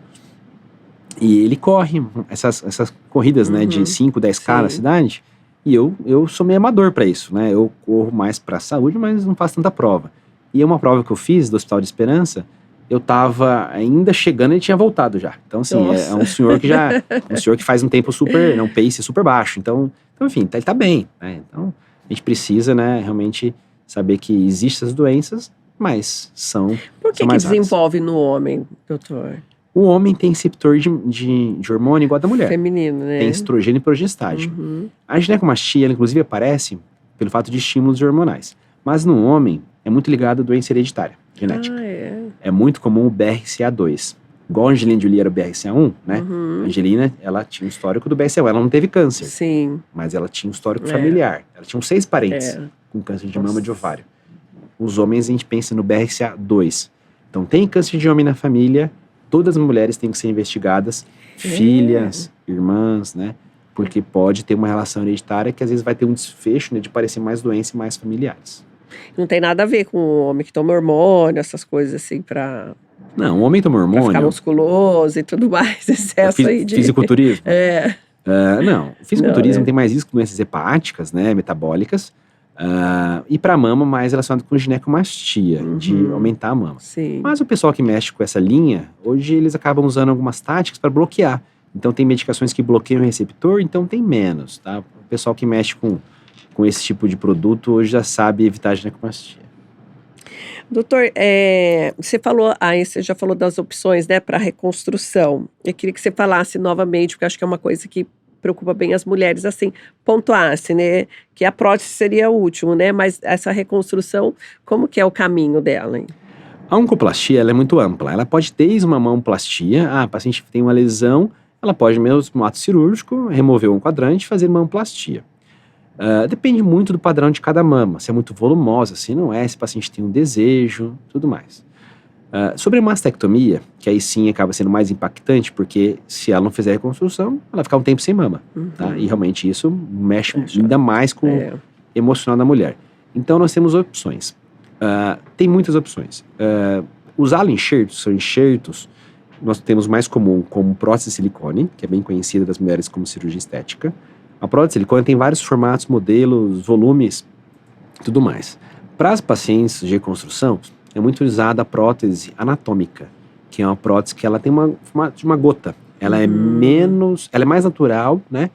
E ele corre essas corridas, né, de 5, 10K na cidade. E eu sou meio amador para isso, né? Eu corro mais para saúde, mas não faço tanta prova. E uma prova que eu fiz do Hospital de Esperança, eu tava ainda chegando e ele tinha voltado já. Então, assim, é um senhor que um senhor que faz um tempo super, um pace super baixo. Então enfim, ele tá bem, né? Então, a gente precisa, né, realmente saber que existem essas doenças, mas Por que mais desenvolve no homem, doutor? O homem tem receptor de hormônio igual a da mulher. Feminino, né? Tem estrogênio e progestágeno. A ginecomastia, ela, inclusive, aparece pelo fato de estímulos hormonais. Mas no homem, é muito ligado à doença hereditária, genética. É muito comum o BRCA2. Igual a Angelina Jolie era o BRCA1, né? A Angelina, ela tinha um histórico do BRCA1. Ela não teve câncer. Sim. Mas ela tinha um histórico familiar. Ela tinha 6 parentes com câncer de mama de ovário. Os homens, a gente pensa no BRCA2. Então, tem câncer de homem na família. Todas as mulheres têm que ser investigadas, filhas, irmãs, né? Porque pode ter uma relação hereditária que às vezes vai ter um desfecho, né, de parecer mais doença e mais familiares. Não tem nada a ver com o homem que toma hormônio, essas coisas assim, pra... Não, o homem toma hormônio... Pra ficar musculoso e tudo mais, excesso aí de... Fisiculturismo? Não, o fisiculturismo Não, tem mais risco de doenças hepáticas, né, metabólicas, e para mama mais relacionado com ginecomastia, de aumentar a mama. Sim. Mas o pessoal que mexe com essa linha, hoje eles acabam usando algumas táticas para bloquear. Então tem medicações que bloqueiam o receptor, então tem menos, tá? O pessoal que mexe com esse tipo de produto hoje já sabe evitar a ginecomastia. Doutor, você já falou das opções, né, para reconstrução. Eu queria que você falasse novamente, porque acho que é uma coisa que preocupa bem as mulheres, assim, pontuasse, né, que a prótese seria o último, né, mas essa reconstrução, como que é o caminho dela, hein? A oncoplastia, ela é muito ampla, ela pode ter uma mamoplastia, a paciente tem uma lesão, ela pode mesmo, no ato cirúrgico, remover um quadrante e fazer mamoplastia. Depende muito do padrão de cada mama, se é muito volumosa, se não é, se o paciente tem um desejo, tudo mais. Sobre a mastectomia, que aí sim acaba sendo mais impactante, porque se ela não fizer a reconstrução, ela vai ficar um tempo sem mama, tá? E realmente isso mexe ainda mais com o emocional da mulher. Então nós temos opções. Tem muitas opções. Os allo-enxertos são enxertos, nós temos mais comum como prótese de silicone, que é bem conhecida das mulheres como cirurgia estética. A prótese de silicone tem vários formatos, modelos, volumes, tudo mais. Para as pacientes de reconstrução, é muito usada a prótese anatômica, que é uma prótese que ela tem uma gota. Ela é ela é mais natural, né,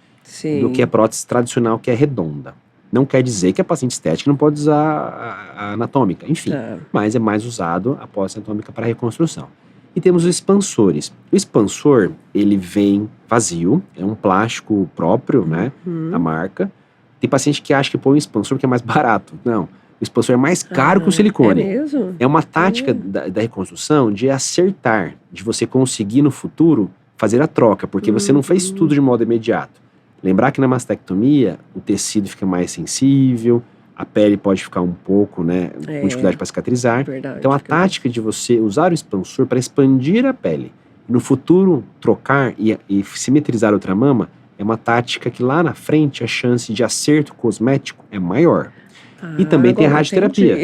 do que a prótese tradicional, que é redonda. Não quer dizer que a paciente estética não pode usar a anatômica, enfim. Mas é mais usado a prótese anatômica para reconstrução. E temos os expansores. O expansor, ele vem vazio, é um plástico próprio, né, da marca. Tem paciente que acha que põe um expansor porque é mais barato. Não. O expansor é mais caro que o silicone. É mesmo? É uma tática da reconstrução de acertar, de você conseguir no futuro fazer a troca, porque você não fez tudo de modo imediato. Lembrar que na mastectomia o tecido fica mais sensível, a pele pode ficar um pouco, né, com dificuldade para cicatrizar. Verdade, então a tática de você usar o expansor para expandir a pele, no futuro trocar e simetrizar outra mama, é uma tática que lá na frente a chance de acerto cosmético é maior. E também tem a radioterapia.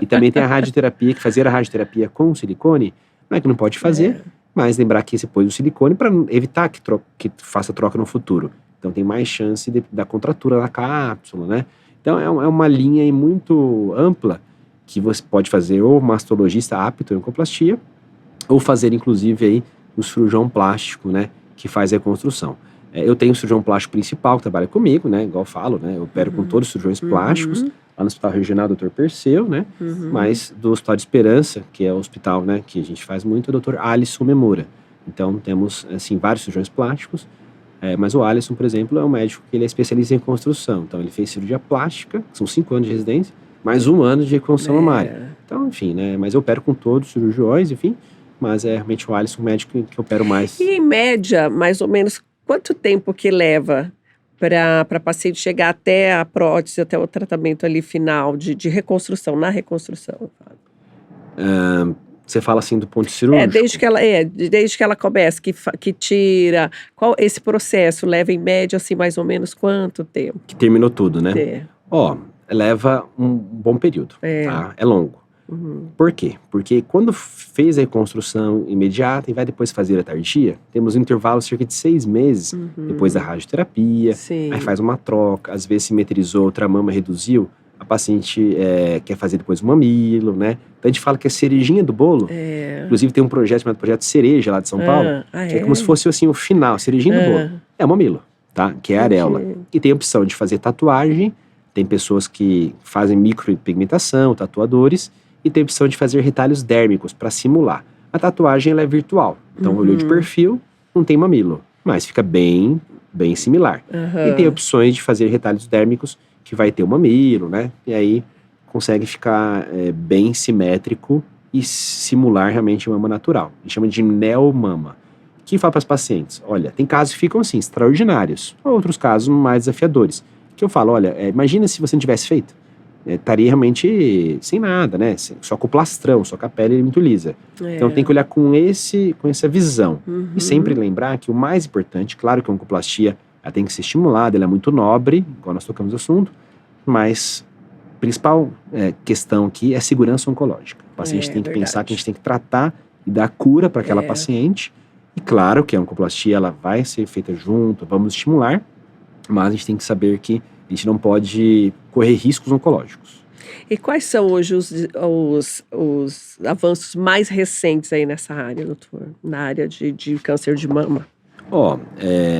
E também tem a radioterapia, que fazer a radioterapia com silicone, não é que não pode fazer, mas lembrar que você pôs o silicone para evitar que faça troca no futuro. Então tem mais chance da contratura na cápsula, né? Então é uma linha aí muito ampla que você pode fazer ou mastologista apto em oncoplastia, ou fazer inclusive aí o cirurgião plástico, né, que faz a reconstrução. Eu tenho o cirurgião plástico principal que trabalha comigo, né, igual eu falo, né, eu opero com todos os cirurgiões plásticos, lá no Hospital Regional Dr. Perseu, né, mas do Hospital de Esperança, que é o hospital, né, que a gente faz muito, é o Dr. Alisson Memura. Então temos, assim, vários cirurgiões plásticos, mas o Alisson, por exemplo, é um médico que ele é especialista em reconstrução. Então ele fez cirurgia plástica, são 5 anos de residência, mais 1 ano de reconstrução mamária. Então, enfim, né, mas eu opero com todos os cirurgiões, enfim, mas é realmente o Alisson, o médico que eu opero mais. E em média, mais ou menos, quanto tempo que leva para a paciente chegar até a prótese, até o tratamento ali final de reconstrução, na reconstrução? Você fala assim do ponto cirúrgico? Desde que ela começa, que tira. Qual esse processo leva em média, assim, mais ou menos quanto tempo? Que terminou tudo, né? Leva um bom período, tá? É longo. Por quê? Porque quando fez a reconstrução imediata e vai depois fazer a tardia, temos um intervalo de cerca de 6 meses depois da radioterapia, aí faz uma troca, às vezes simetrizou, outra mama reduziu, a paciente quer fazer depois o mamilo, né? Então a gente fala que é cerejinha do bolo. Inclusive tem um projeto chamado Projeto Cereja lá de São Paulo, que é como se fosse assim o final, cerejinha do bolo. É o mamilo, tá? Que é a areola. E tem a opção de fazer tatuagem, tem pessoas que fazem micropigmentação, tatuadores, e tem a opção de fazer retalhos dérmicos para simular. A tatuagem ela é virtual, então olhou de perfil, não tem mamilo, mas fica bem similar. E tem opções de fazer retalhos dérmicos que vai ter o mamilo, né? E aí consegue ficar bem simétrico e simular realmente mama natural. A gente chama de neomama. O que fala para as pacientes? Olha, tem casos que ficam assim, extraordinários, outros casos mais desafiadores. Que eu falo, olha, imagina se você não tivesse feito. Estaria realmente sem nada, né? Só com o plastrão, só com a pele muito lisa. Então tem que olhar com essa visão. E sempre lembrar que o mais importante, claro que a oncoplastia ela tem que ser estimulada, ela é muito nobre, igual nós tocamos no assunto, mas a principal questão aqui é a segurança oncológica. O paciente tem que pensar que a gente tem que tratar e dar cura para aquela paciente. E claro que a oncoplastia ela vai ser feita junto, vamos estimular, mas a gente tem que saber que a gente não pode correr riscos oncológicos. E quais são hoje os avanços mais recentes aí nessa área, doutor? Na área de câncer de mama?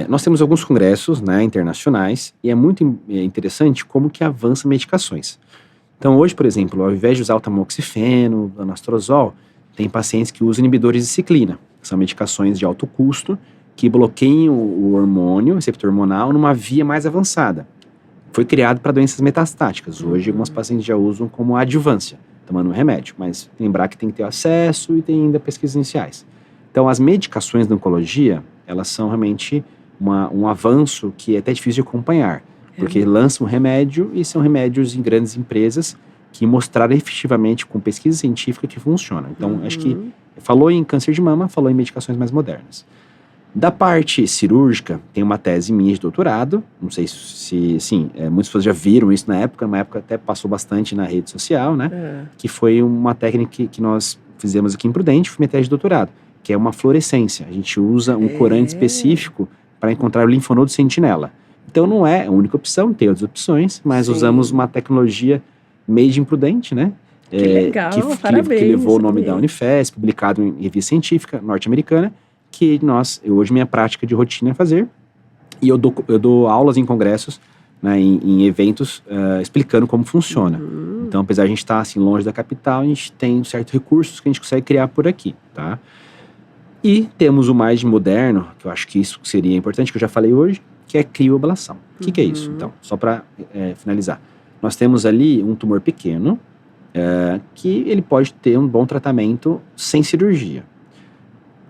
Nós temos alguns congressos, né, internacionais, e é muito interessante como que avançam medicações. Então hoje, por exemplo, ao invés de usar o tamoxifeno, o anastrozol, tem pacientes que usam inibidores de ciclina, que são medicações de alto custo, que bloqueiam o hormônio, o receptor hormonal, numa via mais avançada. Foi criado para doenças metastáticas. Hoje, algumas pacientes já usam como adjuvância, tomando um remédio. Mas lembrar que tem que ter acesso e tem ainda pesquisas iniciais. Então, as medicações da oncologia, elas são realmente um avanço que é até difícil de acompanhar. Porque lançam um remédio e são remédios em grandes empresas, que mostraram efetivamente com pesquisa científica que funciona. Então, acho que falou em câncer de mama, falou em medicações mais modernas. Da parte cirúrgica, tem uma tese minha de doutorado, não sei se sim, muitas pessoas já viram isso na época até passou bastante na rede social, né? Que foi uma técnica que nós fizemos aqui em Prudente, foi minha tese de doutorado, que é uma fluorescência. A gente usa um corante específico para encontrar o linfonodo sentinela. Então não é a única opção, tem outras opções, mas usamos uma tecnologia made in Prudente, né? Que legal, parabéns. Que levou o nome da Unifesp, publicado em revista científica norte-americana, que hoje minha prática de rotina é fazer, e eu dou aulas em congressos, né, em eventos, explicando como funciona. Então, apesar de a gente estar assim, longe da capital, a gente tem certos recursos que a gente consegue criar por aqui, tá? E temos o mais moderno, que eu acho que isso seria importante, que eu já falei hoje, que é crioablação. O que é isso? Então, só para finalizar. Nós temos ali um tumor pequeno, que ele pode ter um bom tratamento sem cirurgia.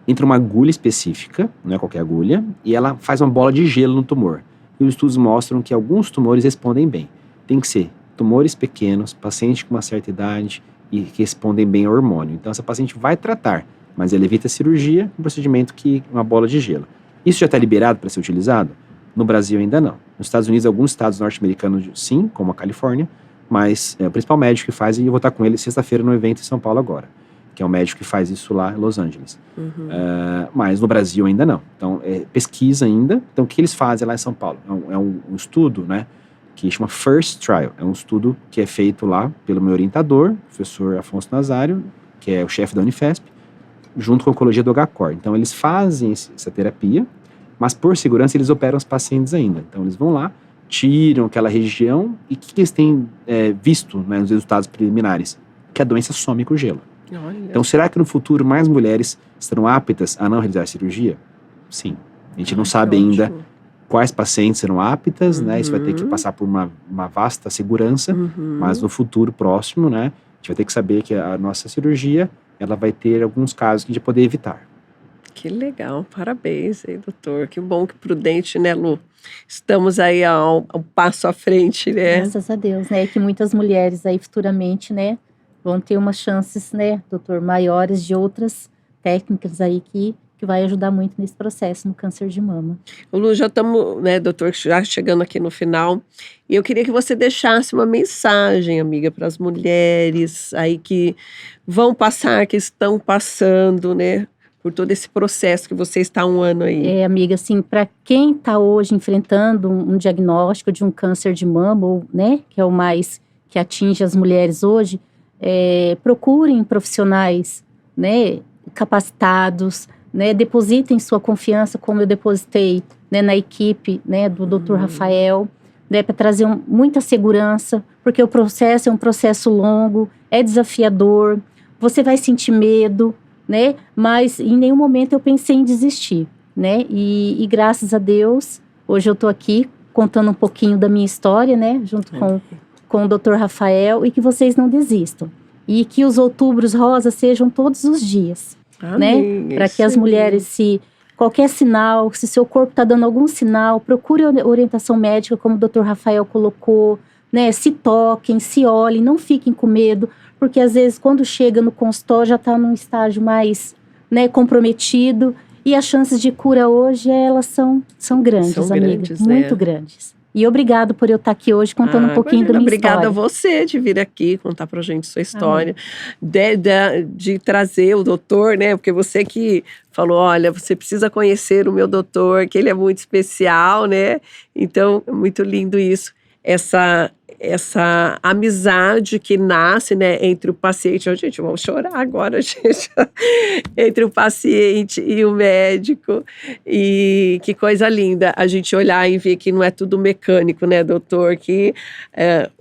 Entra uma agulha específica, não é qualquer agulha, e ela faz uma bola de gelo no tumor. E os estudos mostram que alguns tumores respondem bem. Tem que ser tumores pequenos, pacientes com uma certa idade e que respondem bem ao hormônio. Então, essa paciente vai tratar, mas ela evita a cirurgia, um procedimento que uma bola de gelo. Isso já está liberado para ser utilizado? No Brasil ainda não. Nos Estados Unidos, alguns estados norte-americanos sim, como a Califórnia, mas o principal médico que faz, e eu vou estar com ele sexta-feira no evento em São Paulo agora, que é o médico que faz isso lá em Los Angeles. Mas no Brasil ainda não. Então, pesquisa ainda. Então, o que eles fazem lá em São Paulo? É um estudo, né, que chama First Trial. É um estudo que é feito lá pelo meu orientador, o professor Afonso Nazário, que é o chefe da Unifesp, junto com a oncologia do HCOR. Então, eles fazem essa terapia, mas por segurança eles operam os pacientes ainda. Então, eles vão lá, tiram aquela região e o que eles têm visto, né, nos resultados preliminares? Que a doença some com o gelo. Olha. Então, será que no futuro mais mulheres estarão aptas a não realizar cirurgia? Sim. A gente não sabe ainda quais pacientes serão aptas, né? Isso vai ter que passar por uma vasta segurança, mas no futuro próximo, né? A gente vai ter que saber que a nossa cirurgia, ela vai ter alguns casos que a gente vai poder evitar. Que legal, parabéns aí, doutor. Que bom, que Prudente, né, Lu? Estamos aí ao passo à frente, né? Graças a Deus, né? Que muitas mulheres aí futuramente, né, vão ter umas chances, né, doutor, maiores de outras técnicas aí que vai ajudar muito nesse processo no câncer de mama. Lu, já estamos, né, doutor, já chegando aqui no final, e eu queria que você deixasse uma mensagem, amiga, para as mulheres aí que vão passar, que estão passando, né, por todo esse processo que você está há um ano aí. Amiga, assim, para quem está hoje enfrentando um diagnóstico de um câncer de mama, ou, né, que é o mais que atinge as mulheres hoje, procurem profissionais, né, capacitados, né, depositem sua confiança, como eu depositei, né, na equipe, né, do Dr. Rafael, né, para trazer muita segurança, porque o processo é um processo longo, é desafiador, você vai sentir medo, né, mas em nenhum momento eu pensei em desistir, né, e graças a Deus, hoje eu estou aqui contando um pouquinho da minha história, né, junto com o Dr. Rafael, e que vocês não desistam. E que os outubros rosas sejam todos os dias. Amém, né? Para que as mulheres, se qualquer sinal, se seu corpo está dando algum sinal, procure orientação médica, como o Dr. Rafael colocou, né? Se toquem, se olhem, não fiquem com medo, porque às vezes quando chega no consultório já está num estágio mais, né, comprometido, e as chances de cura hoje, elas são grandes, amiga, muito grandes. E obrigado por eu estar aqui hoje contando um pouquinho da minha obrigada história. Obrigada a você de vir aqui contar pra gente sua história, de trazer o doutor, né? Porque você que falou, olha, você precisa conhecer o meu doutor, que ele é muito especial, né? Então, é muito lindo isso. Essa amizade que nasce, né, entre o paciente, gente, vamos chorar agora, gente, entre o paciente e o médico, e que coisa linda a gente olhar e ver que não é tudo mecânico, né, doutor, que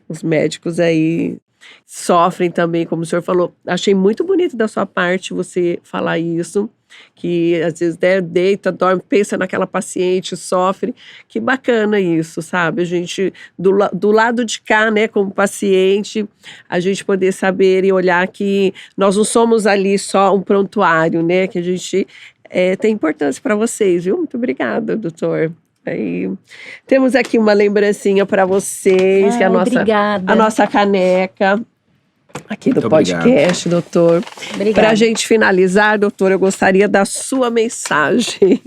os médicos aí sofrem também, como o senhor falou. Achei muito bonito da sua parte você falar isso, que às vezes deita, dorme, pensa naquela paciente, sofre. Que bacana isso, sabe? A gente, do lado de cá, né, como paciente, a gente poder saber e olhar que nós não somos ali só um prontuário, né, que a gente tem importância para vocês, viu? Muito obrigada, doutor. Aí, temos aqui uma lembrancinha para vocês, que é a nossa caneca. aqui do Muito podcast, doutor. Obrigada. Para a gente finalizar, doutor, eu gostaria da sua mensagem.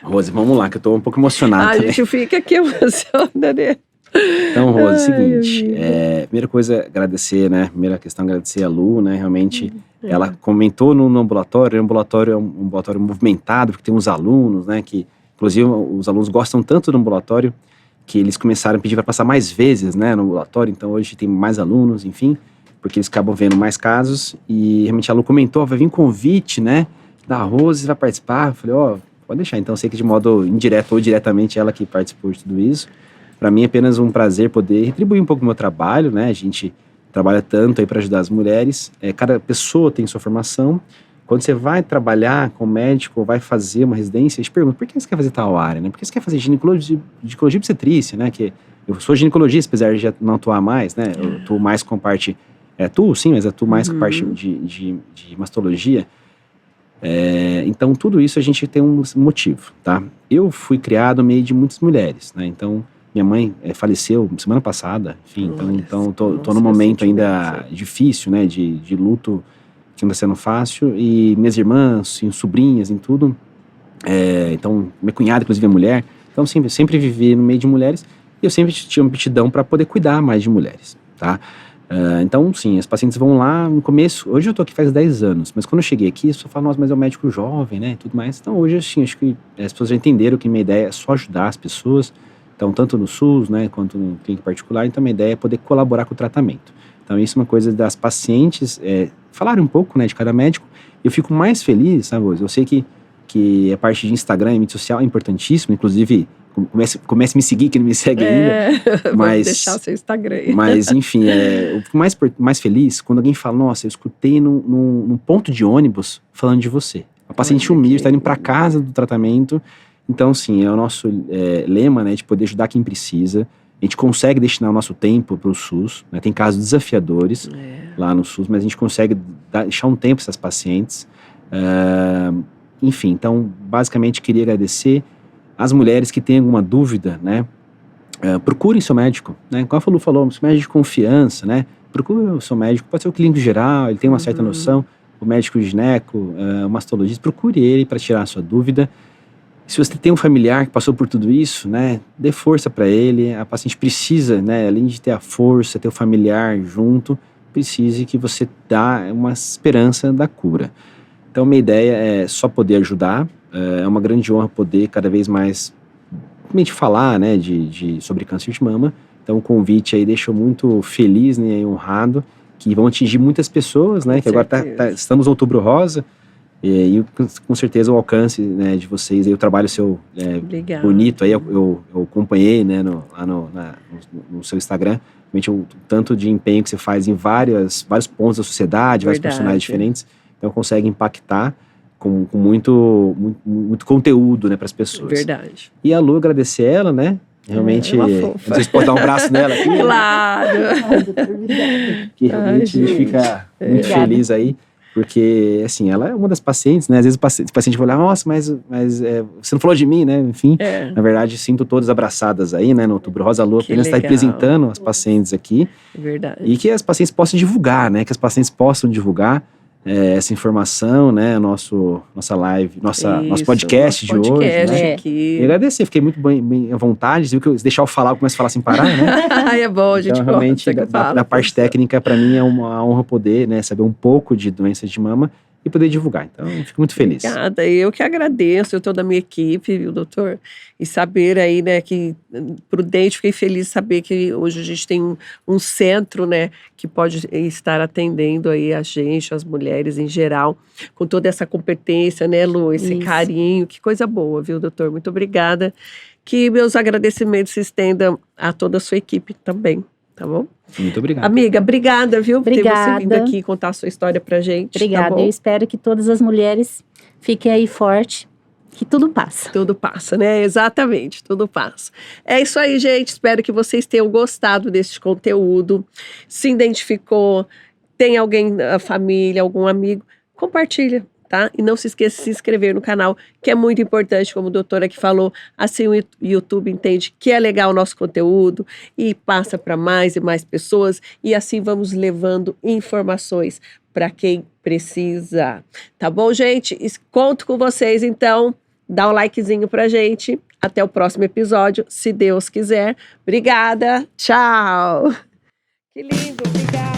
Rose, vamos lá, que eu tô um pouco emocionado A também. gente fica aqui emocionada, né? Então, Rose, Ai, seguinte, amiga. primeira coisa, agradecer, né? Primeira questão, agradecer a Lu, né? Realmente, ela comentou no ambulatório, o ambulatório é um ambulatório movimentado, porque tem uns alunos, né? Que, inclusive, os alunos gostam tanto do ambulatório que eles começaram a pedir para passar mais vezes, né? No ambulatório, então hoje tem mais alunos, enfim, porque eles acabam vendo mais casos. E realmente a Lu comentou, vai vir convite, né? Da Rose, vai participar. Eu falei, pode deixar. Então, eu sei que de modo indireto ou diretamente ela que participou de tudo isso. Para mim é apenas um prazer poder retribuir um pouco do meu trabalho, né? A gente trabalha tanto aí para ajudar as mulheres. Cada pessoa tem sua formação. Quando você vai trabalhar com médico ou vai fazer uma residência, a gente pergunta, por que você quer fazer tal área, né? Por que você quer fazer ginecologia e obstetrícia, né? Que eu sou ginecologista, apesar de já não atuar mais, né? Eu atuo mais com parte... atuo sim, mas atuo mais com parte de mastologia. Então, tudo isso a gente tem um motivo, tá? Eu fui criado no meio de muitas mulheres, né? Então, minha mãe faleceu semana passada, enfim, então tô num momento ainda difícil, né? De luto, que não está sendo fácil, e minhas irmãs, sobrinhas, em tudo. Então, minha cunhada, inclusive, é mulher. Então, sempre vivi no meio de mulheres, e eu sempre tinha uma aptidão para poder cuidar mais de mulheres, tá? Então, sim, as pacientes vão lá no começo. Hoje eu tô aqui faz 10 anos, mas quando eu cheguei aqui, eu só falo, nossa, mas é um médico jovem, né, e tudo mais. Então, hoje, assim, acho que as pessoas já entenderam que minha ideia é só ajudar as pessoas. Então, tanto no SUS, né, quanto no clínico particular. Então, minha ideia é poder colaborar com o tratamento. Então, isso é uma coisa das pacientes falarem um pouco, né, de cada médico. Eu fico mais feliz, sabe, Rose? Eu sei que a parte de Instagram e mídia social é importantíssima, inclusive... Comece a me seguir, que não me segue ainda. Mas, vou deixar o seu Instagram aí. Mas, enfim, eu fico mais feliz quando alguém fala, nossa, eu escutei num ponto de ônibus falando de você. A paciente humilde está indo para casa do tratamento. Então, sim, é o nosso lema, né, de poder ajudar quem precisa. A gente consegue destinar o nosso tempo para o SUS, né? Tem casos desafiadores lá no SUS, mas a gente consegue deixar um tempo para essas pacientes. Enfim, então, basicamente, queria agradecer as mulheres que têm alguma dúvida, né? Procurem seu médico, né? Como a Lu falou, seu médico de confiança, né? Procure o seu médico, pode ser o clínico geral, ele tem uma certa noção, o médico gineco, o mastologista, procure ele para tirar a sua dúvida. Se você tem um familiar que passou por tudo isso, né? Dê força para ele, a paciente precisa, né? Além de ter a força, ter o familiar junto, precise que você dá uma esperança da cura. Então, minha ideia é só poder ajudar. É uma grande honra poder cada vez mais falar, né, sobre câncer de mama. Então o convite aí deixou muito feliz, né, e honrado, que vão atingir muitas pessoas, né, que agora estamos no Outubro Rosa, e com certeza o alcance, né, de vocês, aí o trabalho seu bonito, aí eu acompanhei, né, lá no seu Instagram, realmente o tanto de empenho que você faz em vários pontos da sociedade, vários profissionais diferentes, então consegue impactar com muito conteúdo, né, para as pessoas. Verdade. E a Lu, agradecer ela, né? Realmente, vocês podem dar um abraço nela aqui. Claro! Que realmente a gente fica muito feliz aí, porque, assim, ela é uma das pacientes, né? Às vezes o paciente vai olhar, nossa, mas você não falou de mim, né? Enfim, na verdade, sinto todas abraçadas aí, né? No Outubro Rosa, a Lu apenas está representando as pacientes aqui. Verdade. E que as pacientes possam divulgar, né? Que as pacientes possam divulgar essa informação, né, nossa live, nosso podcast de hoje, né? E agradecer, fiquei muito bem à vontade, viu que deixar eu falar, eu começo a falar sem parar, né? É bom, a gente então, realmente, da parte técnica, para mim é uma honra poder, né, saber um pouco de doenças de mama e poder divulgar. Então, eu fico muito feliz. Obrigada, eu que agradeço, eu toda a minha equipe, viu, doutor? E saber aí, né, que Prudente, fiquei feliz de saber que hoje a gente tem um centro, né, que pode estar atendendo aí a gente, as mulheres em geral, com toda essa competência, né, Lu, esse carinho, que coisa boa, viu, doutor? Muito obrigada. Que meus agradecimentos se estendam a toda a sua equipe também, tá bom? Muito obrigado. Amiga, obrigada, viu? Obrigada. Por ter você vindo aqui contar a sua história pra gente. Obrigada. Tá bom? Eu espero que todas as mulheres fiquem aí forte, que tudo passa. Tudo passa, né? Exatamente, tudo passa. É isso aí, gente. Espero que vocês tenham gostado desse conteúdo. Se identificou, tem alguém na família, algum amigo, compartilha tá? E não se esqueça de se inscrever no canal, que é muito importante, como o doutor aqui falou. Assim o YouTube entende que é legal o nosso conteúdo e passa para mais e mais pessoas. E assim vamos levando informações para quem precisa. Tá bom, gente? Conto com vocês, então. Dá um likezinho pra gente. Até o próximo episódio, se Deus quiser. Obrigada. Tchau. Que lindo. Obrigada.